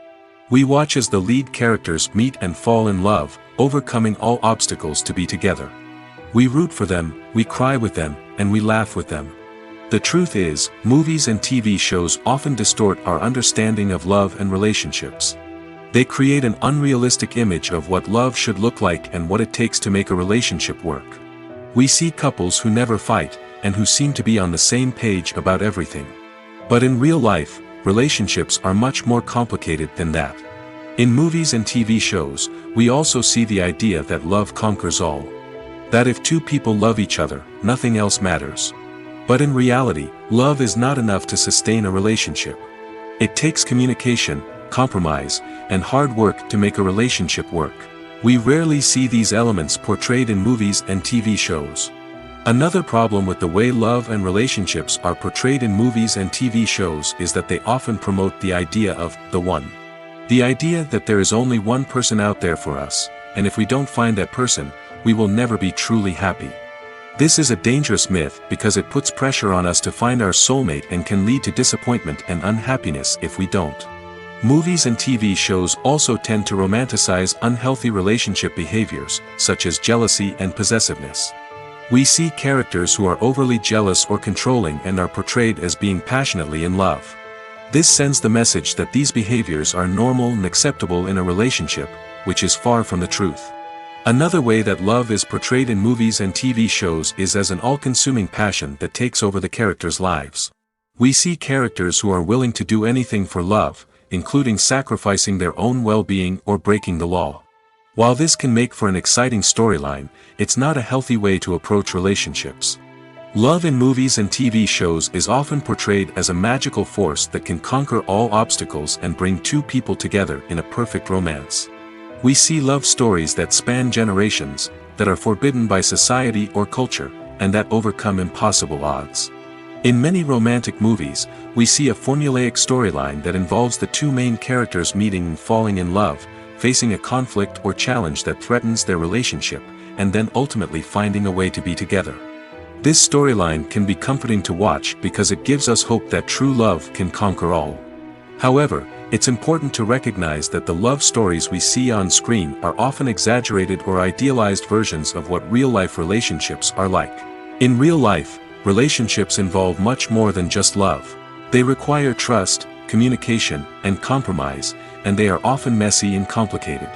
We watch as the lead characters meet and fall in love, overcoming all obstacles to be together. We root for them, we cry with them, and we laugh with them. The truth is, movies and TV shows often distort our understanding of love and relationships. They create an unrealistic image of what love should look like and what it takes to make a relationship work. We see couples who never fight, and who seem to be on the same page about everything. But in real life, relationships are much more complicated than that. In movies and TV shows, we also see the idea that love conquers all. That if two people love each other, nothing else matters. But in reality, love is not enough to sustain a relationship. It takes communication, compromise, and hard work to make a relationship work. We rarely see these elements portrayed in movies and TV shows. Another problem with the way love and relationships are portrayed in movies and TV shows is that they often promote the idea of the one. The idea that there is only one person out there for us, and if we don't find that person, we will never be truly happy. This is a dangerous myth because it puts pressure on us to find our soulmate and can lead to disappointment and unhappiness if we don't. Movies and TV shows also tend to romanticize unhealthy relationship behaviors, such as jealousy and possessiveness. We see characters who are overly jealous or controlling and are portrayed as being passionately in love. This sends the message that these behaviors are normal and acceptable in a relationship, which is far from the truth. Another way that love is portrayed in movies and TV shows is as an all-consuming passion that takes over the characters' lives. We see characters who are willing to do anything for love, including sacrificing their own well-being or breaking the law. While this can make for an exciting storyline, it's not a healthy way to approach relationships. Love in movies and TV shows is often portrayed as a magical force that can conquer all obstacles and bring two people together in a perfect romance. We see love stories that span generations, that are forbidden by society or culture, and that overcome impossible odds. In many romantic movies, we see a formulaic storyline that involves the two main characters meeting and falling in love, facing a conflict or challenge that threatens their relationship, and then ultimately finding a way to be together. This storyline can be comforting to watch because it gives us hope that true love can conquer all. However, it's important to recognize that the love stories we see on screen are often exaggerated or idealized versions of what real-life relationships are like. In real life, relationships involve much more than just love. They require trust, communication, and compromise, and they are often messy and complicated.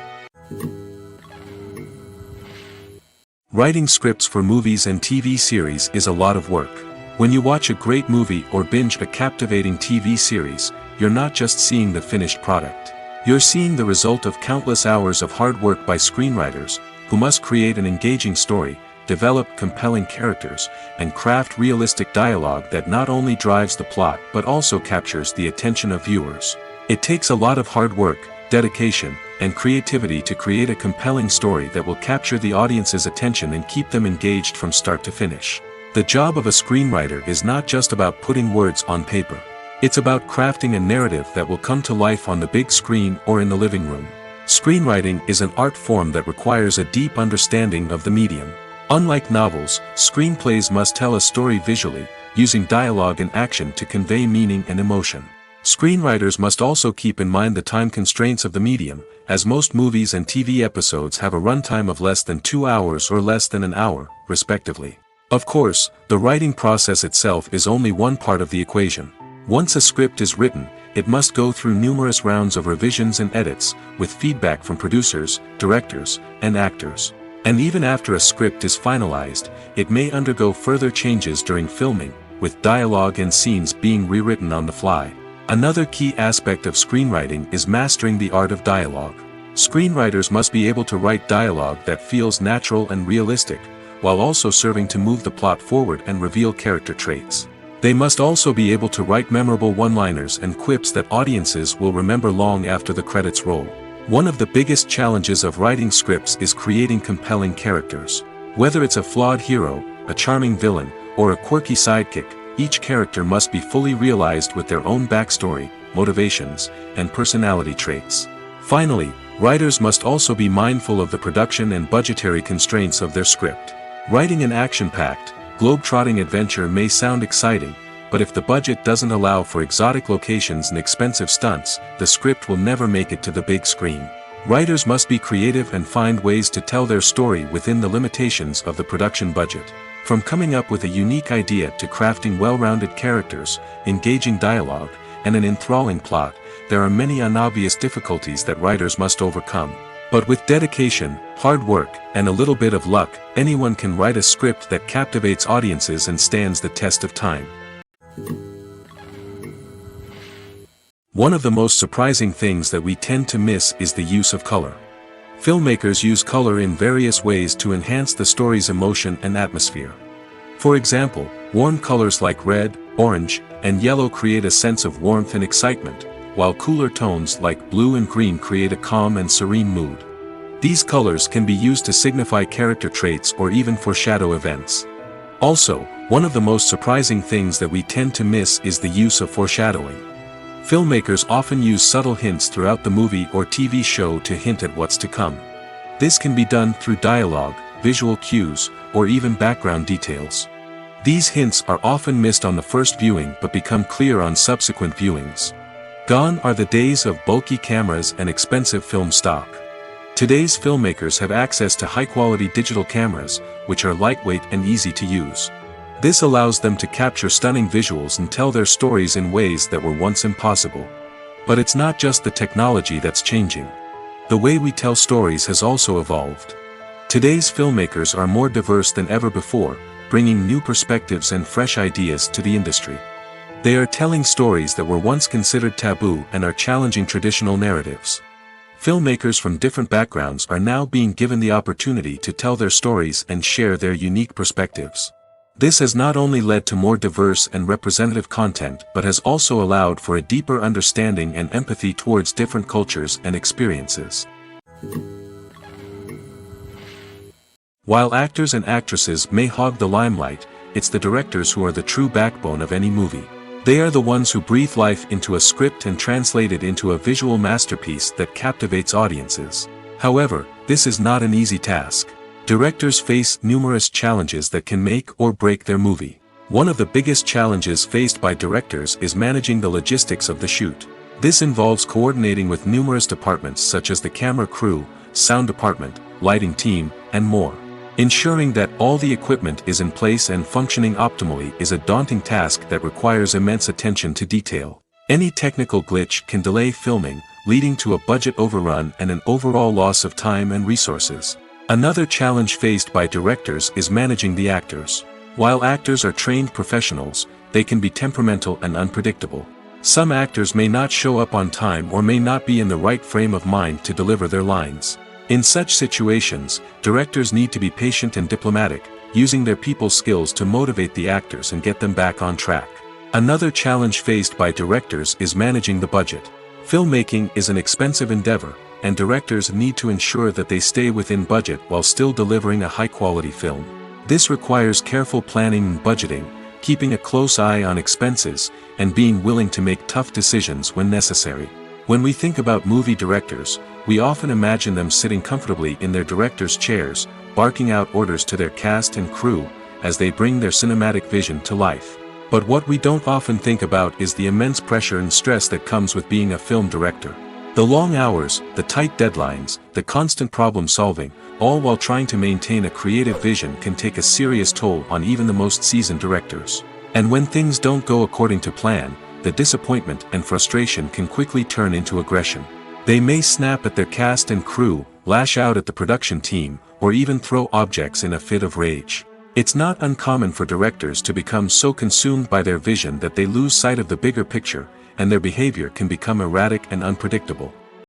Writing scripts for movies and TV series is a lot of work. When you watch a great movie or binge a captivating TV series, you're not just seeing the finished product. You're seeing the result of countless hours of hard work by screenwriters, who must create an engaging story, develop compelling characters, and craft realistic dialogue that not only drives the plot but also captures the attention of viewers. It takes a lot of hard work, dedication, and creativity to create a compelling story that will capture the audience's attention and keep them engaged from start to finish. The job of a screenwriter is not just about putting words on paper. It's about crafting a narrative that will come to life on the big screen or in the living room. Screenwriting is an art form that requires a deep understanding of the medium. Unlike novels, screenplays must tell a story visually, using dialogue and action to convey meaning and emotion. Screenwriters must also keep in mind the time constraints of the medium, as most movies and TV episodes have a runtime of less than 2 hours or less than an hour, respectively. Of course, the writing process itself is only one part of the equation. Once a script is written, it must go through numerous rounds of revisions and edits, with feedback from producers, directors, and actors. And even after a script is finalized, it may undergo further changes during filming, with dialogue and scenes being rewritten on the fly. Another key aspect of screenwriting is mastering the art of dialogue. Screenwriters must be able to write dialogue that feels natural and realistic, while also serving to move the plot forward and reveal character traits. They must also be able to write memorable one-liners and quips that audiences will remember long after the credits roll. One of the biggest challenges of writing scripts is creating compelling characters. Whether it's a flawed hero, a charming villain, or a quirky sidekick, each character must be fully realized with their own backstory, motivations, and personality traits. Finally, writers must also be mindful of the production and budgetary constraints of their script. Writing an action-packed, globe-trotting adventure may sound exciting, but if the budget doesn't allow for exotic locations and expensive stunts, the script will never make it to the big screen. Writers must be creative and find ways to tell their story within the limitations of the production budget. From coming up with a unique idea to crafting well-rounded characters, engaging dialogue, and an enthralling plot, there are many unobvious difficulties that writers must overcome. But with dedication, hard work, and a little bit of luck, anyone can write a script that captivates audiences and stands the test of time. One of the most surprising things that we tend to miss is the use of color. Filmmakers use color in various ways to enhance the story's emotion and atmosphere. For example, warm colors like red, orange, and yellow create a sense of warmth and excitement, while cooler tones like blue and green create a calm and serene mood. These colors can be used to signify character traits or even foreshadow events. Also, one of the most surprising things that we tend to miss is the use of foreshadowing. Filmmakers often use subtle hints throughout the movie or TV show to hint at what's to come. This can be done through dialogue, visual cues, or even background details. These hints are often missed on the first viewing but become clear on subsequent viewings. Gone are the days of bulky cameras and expensive film stock. Today's filmmakers have access to high-quality digital cameras, which are lightweight and easy to use. This allows them to capture stunning visuals and tell their stories in ways that were once impossible. But it's not just the technology that's changing. The way we tell stories has also evolved. Today's filmmakers are more diverse than ever before, bringing new perspectives and fresh ideas to the industry. They are telling stories that were once considered taboo and are challenging traditional narratives. Filmmakers from different backgrounds are now being given the opportunity to tell their stories and share their unique perspectives. This has not only led to more diverse and representative content but has also allowed for a deeper understanding and empathy towards different cultures and experiences. While actors and actresses may hog the limelight, it's the directors who are the true backbone of any movie. They are the ones who breathe life into a script and translate it into a visual masterpiece that captivates audiences. However, this is not an easy task. Directors face numerous challenges that can make or break their movie. One of the biggest challenges faced by directors is managing the logistics of the shoot. This involves coordinating with numerous departments such as the camera crew, sound department, lighting team, and more. Ensuring that all the equipment is in place and functioning optimally is a daunting task that requires immense attention to detail. Any technical glitch can delay filming, leading to a budget overrun and an overall loss of time and resources. Another challenge faced by directors is managing the actors. While actors are trained professionals, they can be temperamental and unpredictable. Some actors may not show up on time or may not be in the right frame of mind to deliver their lines. In such situations, directors need to be patient and diplomatic, using their people skills to motivate the actors and get them back on track. Another challenge faced by directors is managing the budget. Filmmaking is an expensive endeavor, and directors need to ensure that they stay within budget while still delivering a high-quality film. This requires careful planning and budgeting, keeping a close eye on expenses, and being willing to make tough decisions when necessary. When we think about movie directors, we often imagine them sitting comfortably in their director's chairs, barking out orders to their cast and crew, as they bring their cinematic vision to life. But what we don't often think about is the immense pressure and stress that comes with being a film director. The long hours, the tight deadlines, the constant problem solving, all while trying to maintain a creative vision can take a serious toll on even the most seasoned directors. And when things don't go according to plan, the disappointment and frustration can quickly turn into aggression. They may snap at their cast and crew, lash out at the production team, or even throw objects in a fit of rage. It's not uncommon for directors to become so consumed by their vision that they lose sight of the bigger picture, and their behavior can become erratic and unpredictable.